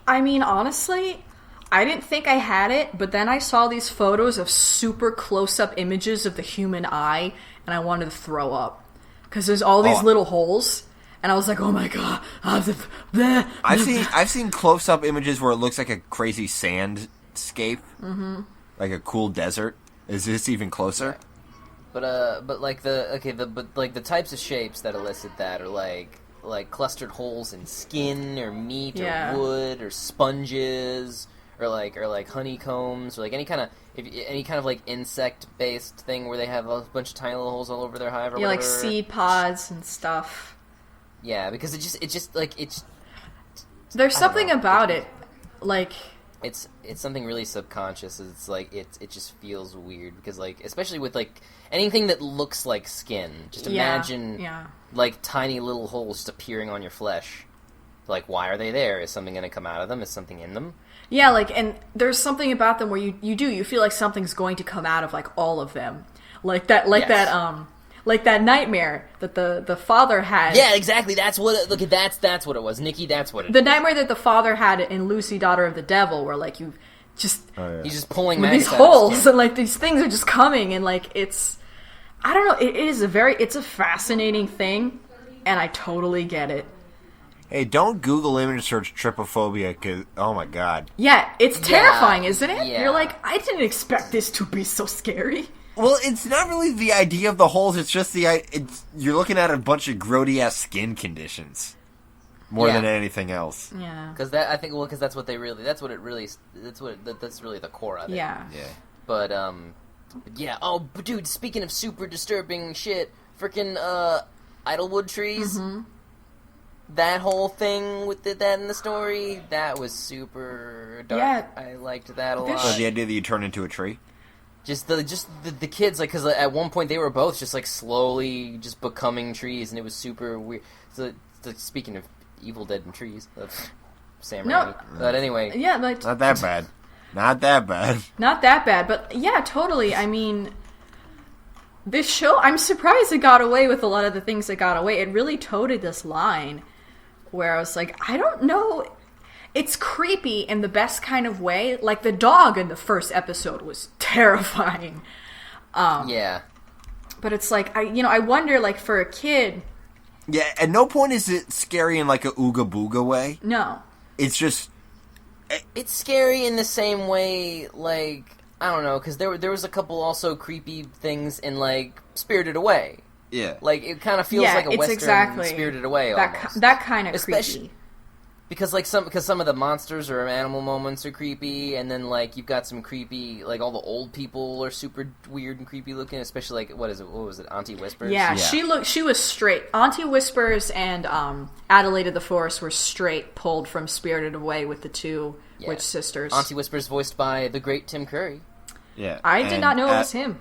I mean, honestly, I didn't think I had it, but then I saw these photos of super close-up images of the human eye, and I wanted to throw up. Because there's all these little holes, and I was like, oh my god. I've seen close-up images where it looks like a crazy sandscape. Mm-hmm. Like a cool desert. Is this even closer? But the types of shapes that elicit that are like clustered holes in skin or meat or wood or sponges or honeycombs, or like any kind of like insect based thing where they have a bunch of tiny little holes all over their hive, or Yeah, whatever. like seed pods and stuff. Yeah, because it's There's something about it, like it's something really subconscious. It's like it just feels weird because like especially with like anything that looks like skin. Just imagine like tiny little holes just appearing on your flesh. Like, why are they there? Is something going to come out of them? Is something in them? Yeah, like, and there's something about them where you feel like something's going to come out of like all of them, like that nightmare that the father had. Yeah, exactly. That's what it was. Nikki, that's what it The nightmare that the father had in Lucy, Daughter of the Devil, where like you just he's just pulling these holes and like these things are just coming and like I don't know. It's a fascinating thing, and I totally get it. Hey, don't Google image search trypophobia, because, oh my god. Yeah, it's terrifying, isn't it? Yeah. You're like, I didn't expect this to be so scary. Well, it's not really the idea of the holes, it's just you're looking at a bunch of grody-ass skin conditions. More than anything else. Yeah. Because that's really the core of it. Yeah. Yeah. But, but dude, speaking of super disturbing shit, frickin', Idlewood trees. Mm-hmm. That whole thing with that in the story, that was super dark. Yeah. I liked that a lot. So the idea that you turn into a tree? Just the kids, like, because at one point they were both just like slowly just becoming trees, and it was super weird. So speaking of Evil Dead and trees, that's Sam Raimi. But anyway, Yeah, like Not that bad. Not that bad. not that bad, but yeah, totally. I mean, this show, I'm surprised it got away with a lot of the things that got away. It really toted this line where I was like, I don't know. It's creepy in the best kind of way. Like, the dog in the first episode was terrifying. yeah. But it's like, I wonder, like, for a kid... Yeah, at no point is it scary in like a ooga booga way. No. It's just... It's scary in the same way, like, I don't know, because there was a couple also creepy things in, like, Spirited Away. Yeah. Like, it kind of feels like a Western Spirited Away almost. That kind of creepy. Because some of the monsters or animal moments are creepy, and then like you've got some creepy, like all the old people are super weird and creepy looking, especially like what was it, Auntie Whispers? Yeah, she was straight. Auntie Whispers and Adelaide of the Forest were straight pulled from Spirited Away with the two witch sisters. Auntie Whispers voiced by the great Tim Curry. Yeah. I did not know it was him.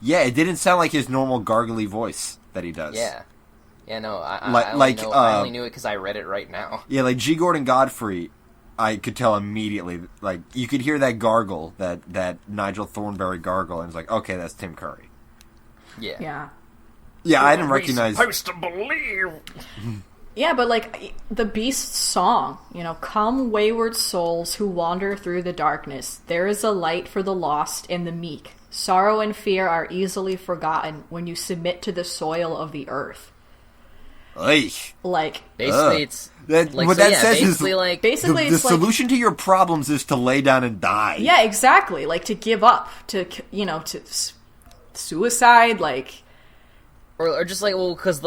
Yeah, it didn't sound like his normal gargly voice that he does. Yeah. Yeah, no, I only knew it because I read it right now. Yeah, like G. Gordon Godfrey, I could tell immediately. Like, you could hear that gargle, that Nigel Thornberry gargle, and it's like, okay, that's Tim Curry. Yeah. Yeah. Yeah, I didn't recognize... Supposed to believe. Yeah, but like the Beast's song, come wayward souls who wander through the darkness. There is a light for the lost and the meek. Sorrow and fear are easily forgotten when you submit to the soil of the earth. Like basically, it's like, what so, that says is like the it's solution to your problems is to lay down and die. Yeah, exactly. Like to give up, to suicide, like, or just like because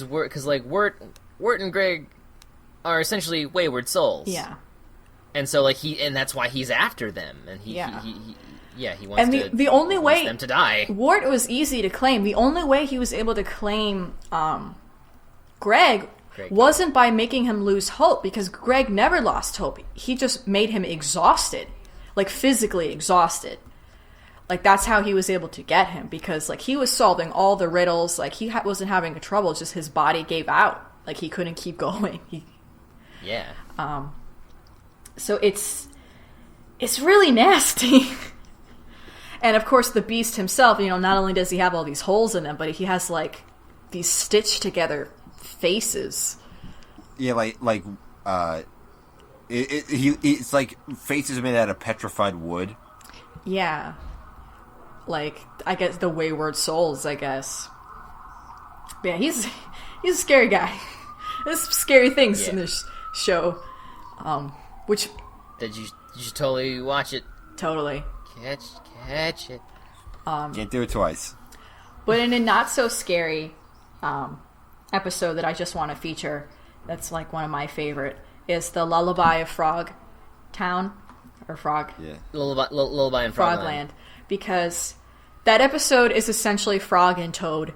Wirt and Greg are essentially wayward souls. Yeah, and so like that's why he's after them, and he wants and the only way them to die. Wirt was easy to claim. The only way he was able to claim Greg wasn't by making him lose hope, because Greg never lost hope. He just made him exhausted, like physically exhausted. Like that's how he was able to get him, because like he was solving all the riddles. Like he wasn't having trouble. It's just his body gave out. Like he couldn't keep going. So it's really nasty. And of course the Beast himself, not only does he have all these holes in him, but he has like these stitched together faces. Yeah, it's like faces made out of petrified wood. Yeah. Like, I guess the wayward souls, I guess. But yeah, he's a scary guy. There's some scary things in this show. Which... Did you should totally watch it. Totally. Catch it. Can't do it twice. But in a not-so-scary episode that I just want to feature, that's like one of my favorite, is the Lullaby of Frog Town. or Frog. Yeah. Lullaby in Frogland. Because that episode is essentially Frog and Toad.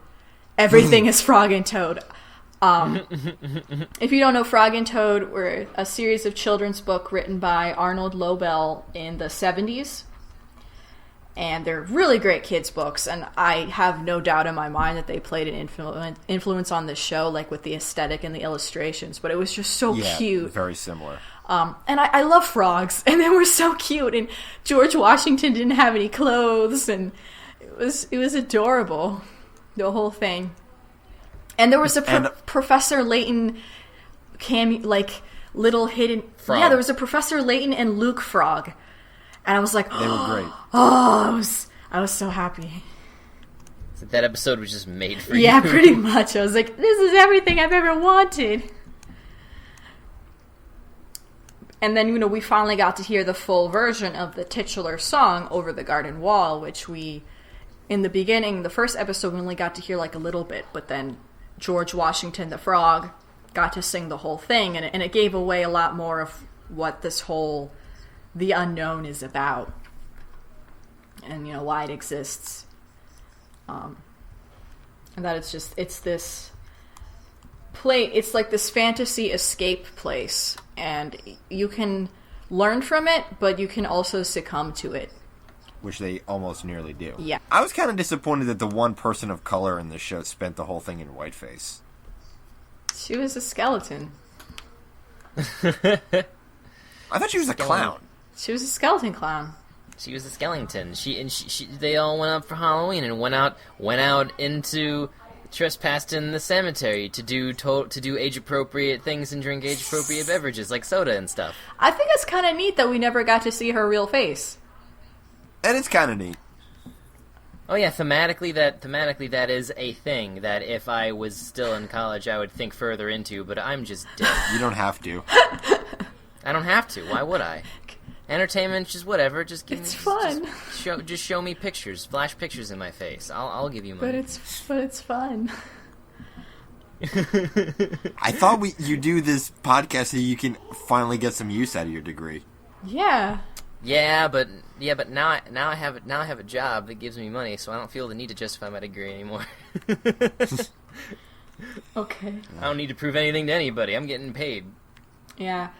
Everything is Frog and Toad. If you don't know, Frog and Toad were a series of children's book written by Arnold Lobel in the 70s. And they're really great kids' books, and I have no doubt in my mind that they played an influence on this show, like with the aesthetic and the illustrations, but it was just so cute. Very similar. And I love frogs, and they were so cute, and George Washington didn't have any clothes, and it was adorable, the whole thing. And there was a Professor Layton little hidden... Frog. Yeah, there was a Professor Layton and Luke Frog. And I was like, they were great. Oh, I was so happy. So that episode was just made for you. Yeah, pretty much. I was like, this is everything I've ever wanted. And then, we finally got to hear the full version of the titular song, Over the Garden Wall, which in the beginning, the first episode, we only got to hear like a little bit, but then George Washington the Frog got to sing the whole thing, and it gave away a lot more of what this whole... the unknown is about, and why it exists, and that it's this play. It's like this fantasy escape place, and you can learn from it, but you can also succumb to it, which they almost nearly do. Yeah, I was kind of disappointed that the one person of color in the show spent the whole thing in whiteface. She was a skeleton. I thought she was a clown. She was a skeleton clown. She was a skeleton. They all went out for Halloween and went out into trespassed in the cemetery to do age appropriate things and drink age appropriate beverages like soda and stuff. I think it's kind of neat that we never got to see her real face. And it's kind of neat. Oh yeah, thematically that is a thing that if I was still in college I would think further into, but I'm just dead. You don't have to. I don't have to. Why would I? Entertainment, just whatever. Just give it's me, fun. Just show me pictures, flash pictures in my face. I'll give you money. But it's fun. I thought you do this podcast so you can finally get some use out of your degree. Yeah. Yeah, but now I have a job that gives me money, so I don't feel the need to justify my degree anymore. Okay. I don't need to prove anything to anybody. I'm getting paid. Yeah.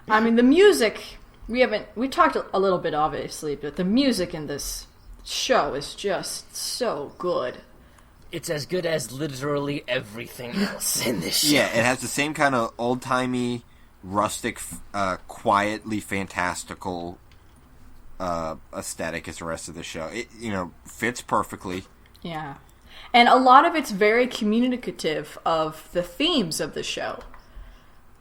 I mean, the music, we talked a little bit, obviously, but the music in this show is just so good. It's as good as literally everything else in this show. Yeah, it has the same kind of old-timey, rustic, quietly fantastical aesthetic as the rest of the show. It, fits perfectly. Yeah. And a lot of it's very communicative of the themes of the show.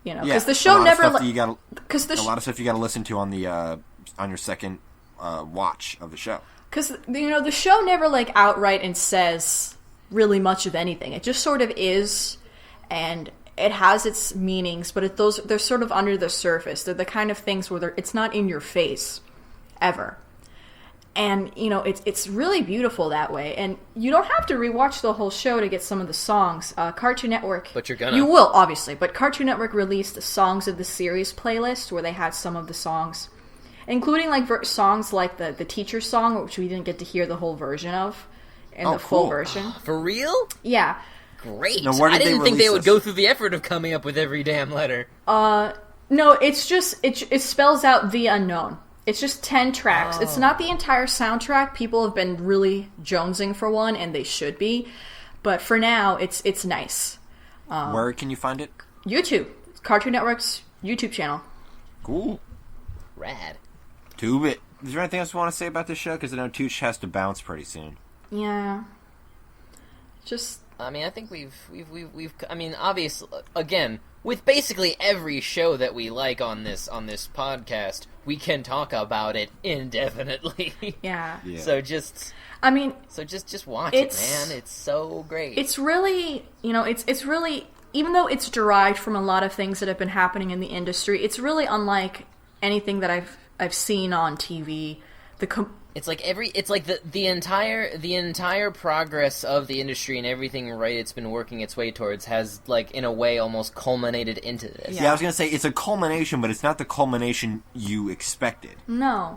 Because the show never... a lot of stuff you got to listen to on your second watch of the show. Because, the show never, outright and says really much of anything. It just sort of is, and it has its meanings, but they're sort of under the surface. They're the kind of things where it's not in your face, ever. And, it's really beautiful that way. And you don't have to rewatch the whole show to get some of the songs. Cartoon Network... But you're gonna. You will, obviously. But Cartoon Network released the Songs of the Series playlist where they had some of the songs. Including, songs like the teacher song, which we didn't get to hear the whole version of. In the full version. For real? Yeah. Great. Now, where did I didn't think they would this? go through the effort of coming up with every damn letter. No, it's just... It spells out the unknown. It's just 10 tracks. Oh. It's not the entire soundtrack. People have been really jonesing for one, and they should be. But for now, it's nice. Where can you find it? YouTube. Cartoon Network's YouTube channel. Cool. Rad. Tube. Is there anything else you want to say about this show? Because I know Tooch has to bounce pretty soon. Yeah. Just... I mean, I think we've I mean, obviously, again, with basically every show that we like on this podcast, we can talk about it indefinitely. Yeah. So just watch it, man. It's so great. It's really, it's really, even though it's derived from a lot of things that have been happening in the industry, it's really unlike anything that I've seen on TV. It's like the entire progress of the industry and everything it's been working its way towards has, like, in a way almost culminated into this. Yeah, I was gonna say it's a culmination, but it's not the culmination you expected. No.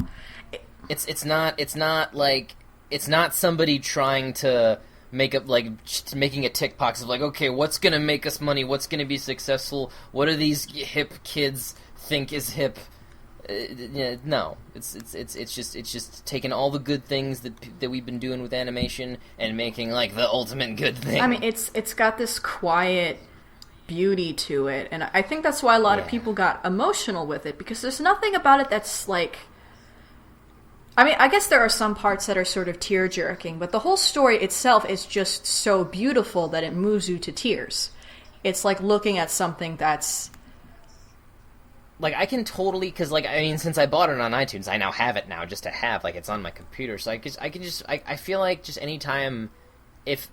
It's not somebody trying to make up, like, making a tick box of, like, okay, what's gonna make us money, what's gonna be successful, what do these hip kids think is hip. No, it's just taking all the good things that we've been doing with animation and making, like, the ultimate good thing. I mean, it's got this quiet beauty to it, and I think that's why a lot of people got emotional with it, because there's nothing about it that's like. I mean, I guess there are some parts that are sort of tear-jerking, but the whole story itself is just so beautiful that it moves you to tears. It's like looking at something that's. Like, I can totally, because, like, I mean, since I bought it on iTunes, I now have it now just to have, like, it's on my computer, so I feel like just anytime, if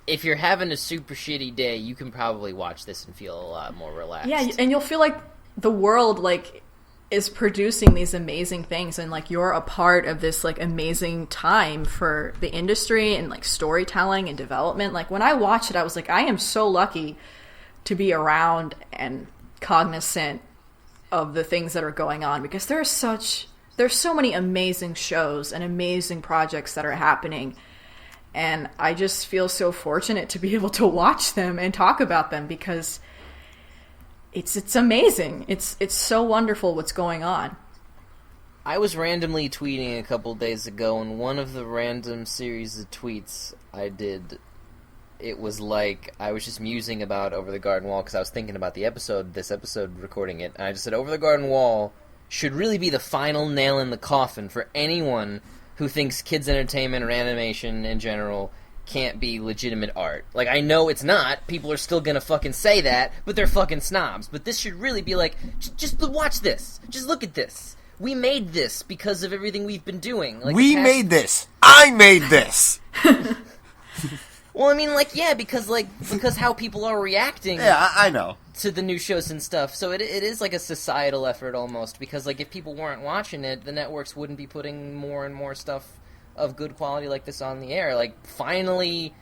you're having a super shitty day, you can probably watch this and feel a lot more relaxed. Yeah, and you'll feel like the world, like, is producing these amazing things, and, like, you're a part of this, like, amazing time for the industry and, like, storytelling and development. Like, when I watched it, I was like, I am so lucky to be around and cognizant of the things that are going on, because there's so many amazing shows and amazing projects that are happening, and I just feel so fortunate to be able to watch them and talk about them, because it's amazing. It's so wonderful what's going on. I was randomly tweeting a couple days ago, and one of the random series of tweets I did, it was like, I was just musing about Over the Garden Wall, because I was thinking about this episode, recording it, and I just said, Over the Garden Wall should really be the final nail in the coffin for anyone who thinks kids' entertainment or animation in general can't be legitimate art. Like, I know it's not, people are still gonna fucking say that, but they're fucking snobs, but this should really be like, just watch this, just look at this. We made this because of everything we've been doing. Like, made this! I made this! Well, I mean, like, yeah, because how people are reacting. Yeah, I know. To the new shows and stuff. So it is like a societal effort almost, because, like, if people weren't watching it, the networks wouldn't be putting more and more stuff of good quality like this on the air. Like, finally,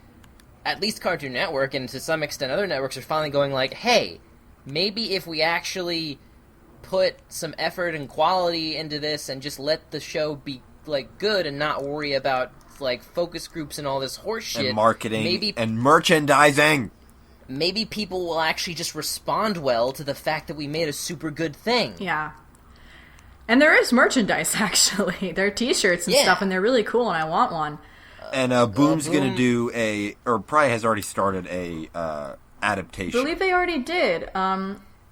at least Cartoon Network, and to some extent other networks, are finally going like, hey, maybe if we actually put some effort and quality into this and just let the show be, like, good and not worry about, like, focus groups and all this horse shit, and marketing and merchandising. Maybe people will actually just respond well to the fact that we made a super good thing. Yeah. And there is merchandise, actually. There are t-shirts and stuff, and they're really cool, and I want one. And Boom's going to do or probably has already started a adaptation. I believe they already did.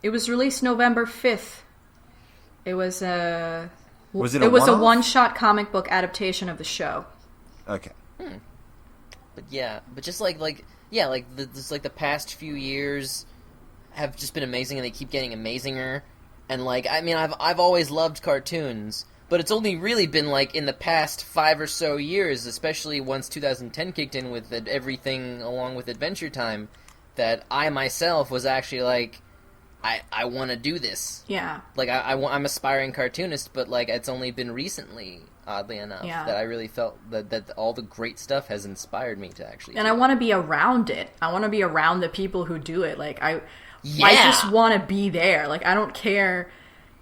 It was released November 5th. It was a one-shot comic book adaptation of the show. Okay. But yeah, but just like the past few years have just been amazing, and they keep getting amazinger. And, like, I mean, I've always loved cartoons, but it's only really been, like, in the past 5 or so years, especially once 2010 kicked in with everything along with Adventure Time, that I myself was actually like, I want to do this. Yeah. Like, I'm aspiring cartoonist, but, like, it's only been recently, oddly enough, that I really felt that all the great stuff has inspired me to actually. And I want to be around it. I want to be around the people who do it. Like, I just want to be there. Like, I don't care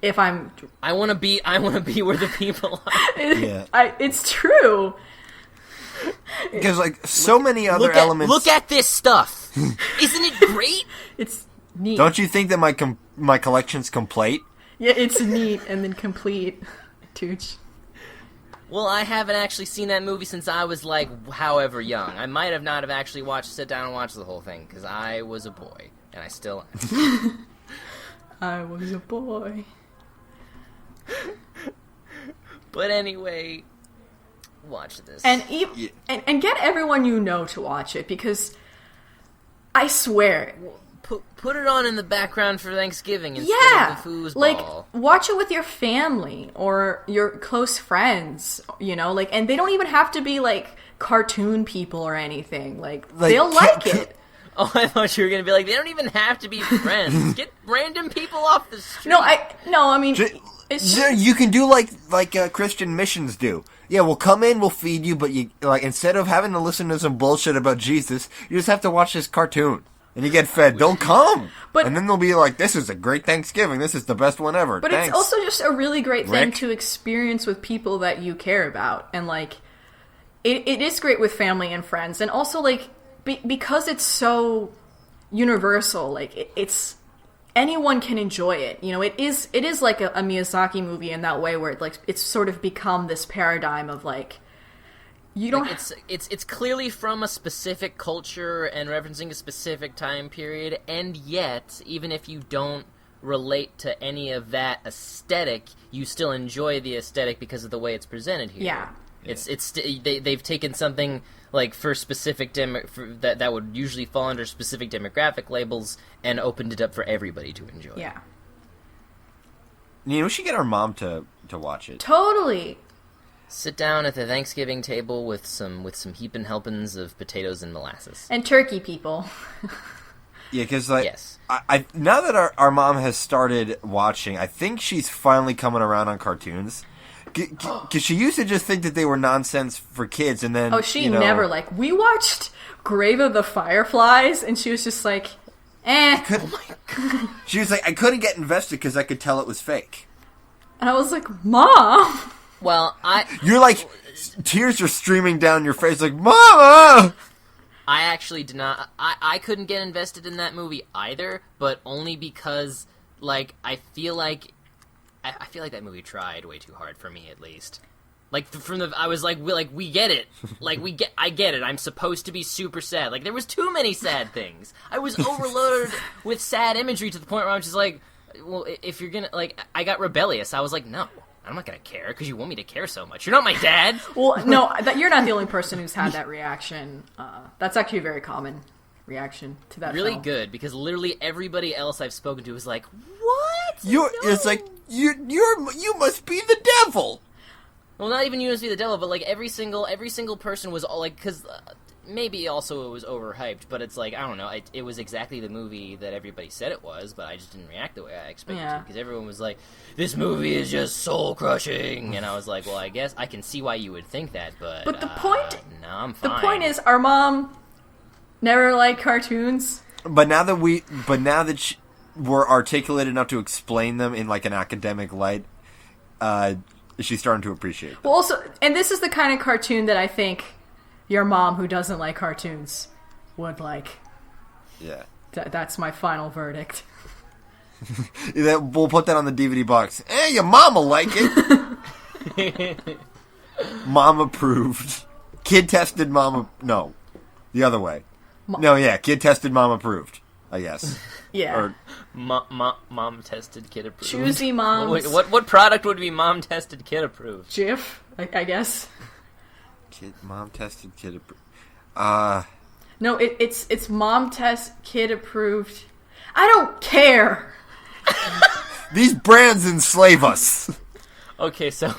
if I'm. I want to be where the people are. Yeah. It's true. Because, like, so many other elements. Look at this stuff. Isn't it great? It's neat. Don't you think that my collection's complete? Yeah, it's neat and then complete. Tooch. Well, I haven't actually seen that movie since I was, like, however young. I might have not have actually sit down and watched the whole thing, because I was a boy, and I still am. I was a boy. But anyway, watch this. And get everyone you know to watch it, because I swear... Put it on in the background for Thanksgiving instead of the foosball. Like, watch it with your family or your close friends, you know? Like, and they don't even have to be, like, cartoon people or anything. Like they'll like it. Oh, I thought you were going to be like, they don't even have to be friends. Get random people off the street. No, I mean... You can do like Christian missions do. yeah, we'll come in, we'll feed you, but you like instead of having to listen to some bullshit about Jesus, you just have to watch this cartoon. And you get fed. They'll come. And then they'll be like, this is a great Thanksgiving. This is the best one ever. But Thanks. it's also just a really great thing Rick. to experience with people that you care about. And, like, it is great with family and friends. And also, like, because it's so universal, like, it's... anyone can enjoy it. You know, it is like a Miyazaki movie in that way where, like, it's sort of become this paradigm of, like... You don't. Like it's clearly from a specific culture and referencing a specific time period, and yet, even if you don't relate to any of that aesthetic, you still enjoy the aesthetic because of the way it's presented here. Yeah. They've taken something like for specific that would usually fall under specific demographic labels and opened it up for everybody to enjoy. Yeah. You know, we should get our mom to watch it. Totally. Sit down at the Thanksgiving table with some heaping helpings of potatoes and molasses. And turkey, people. Yeah, because like, yes. I now that our mom has started watching, I think she's finally coming around on cartoons. Because she used to just think that they were nonsense for kids, and then never like we watched Grave of the Fireflies, and she was just like, eh. She was like, I couldn't get invested because I could tell it was fake. And I was like, Mom. Well, you're like, tears are streaming down your face, like, Mama! I actually did not... I couldn't get invested in that movie either, but only because, like, I feel like that movie tried way too hard for me, at least. Like, I was like, we get it. Like, I get it. I'm supposed to be super sad. Like, there was too many sad things. I was overloaded with sad imagery to the point where I was just like, well, if you're gonna, like, I got rebellious. I was like, no. I'm not gonna care because you want me to care so much. You're not my dad. Well, no, you're not the only person who's had that reaction. That's actually a very common reaction to that. Really film. good because literally everybody else I've spoken to is like, "What? It's like you must be the devil." Well, not even you must be the devil, but like every single person was all like, because maybe also it was overhyped, but it's like, I don't know, it was exactly the movie that everybody said it was, but I just didn't react the way I expected to, because everyone was like, this movie is just soul-crushing, and I was like, well, I guess I can see why you would think that, but the point... no, I'm fine. The point is, our mom never liked cartoons. But now that we're articulate enough to explain them in, like, an academic light, she's starting to appreciate them. Well, also, and this is the kind of cartoon that I think your mom, who doesn't like cartoons, would like. Yeah. That's my final verdict. We'll put that on the DVD box. Your mom will like it. Mom approved. Kid tested, mom... No. The other way. Kid tested, mom approved. I guess. Yeah. Or... Mom tested, kid approved. Choosy moms. What product would be mom tested, kid approved? Jif, I guess. Mom tested, kid approved. No, it's mom test, kid approved. I don't care. These brands enslave us. Okay, so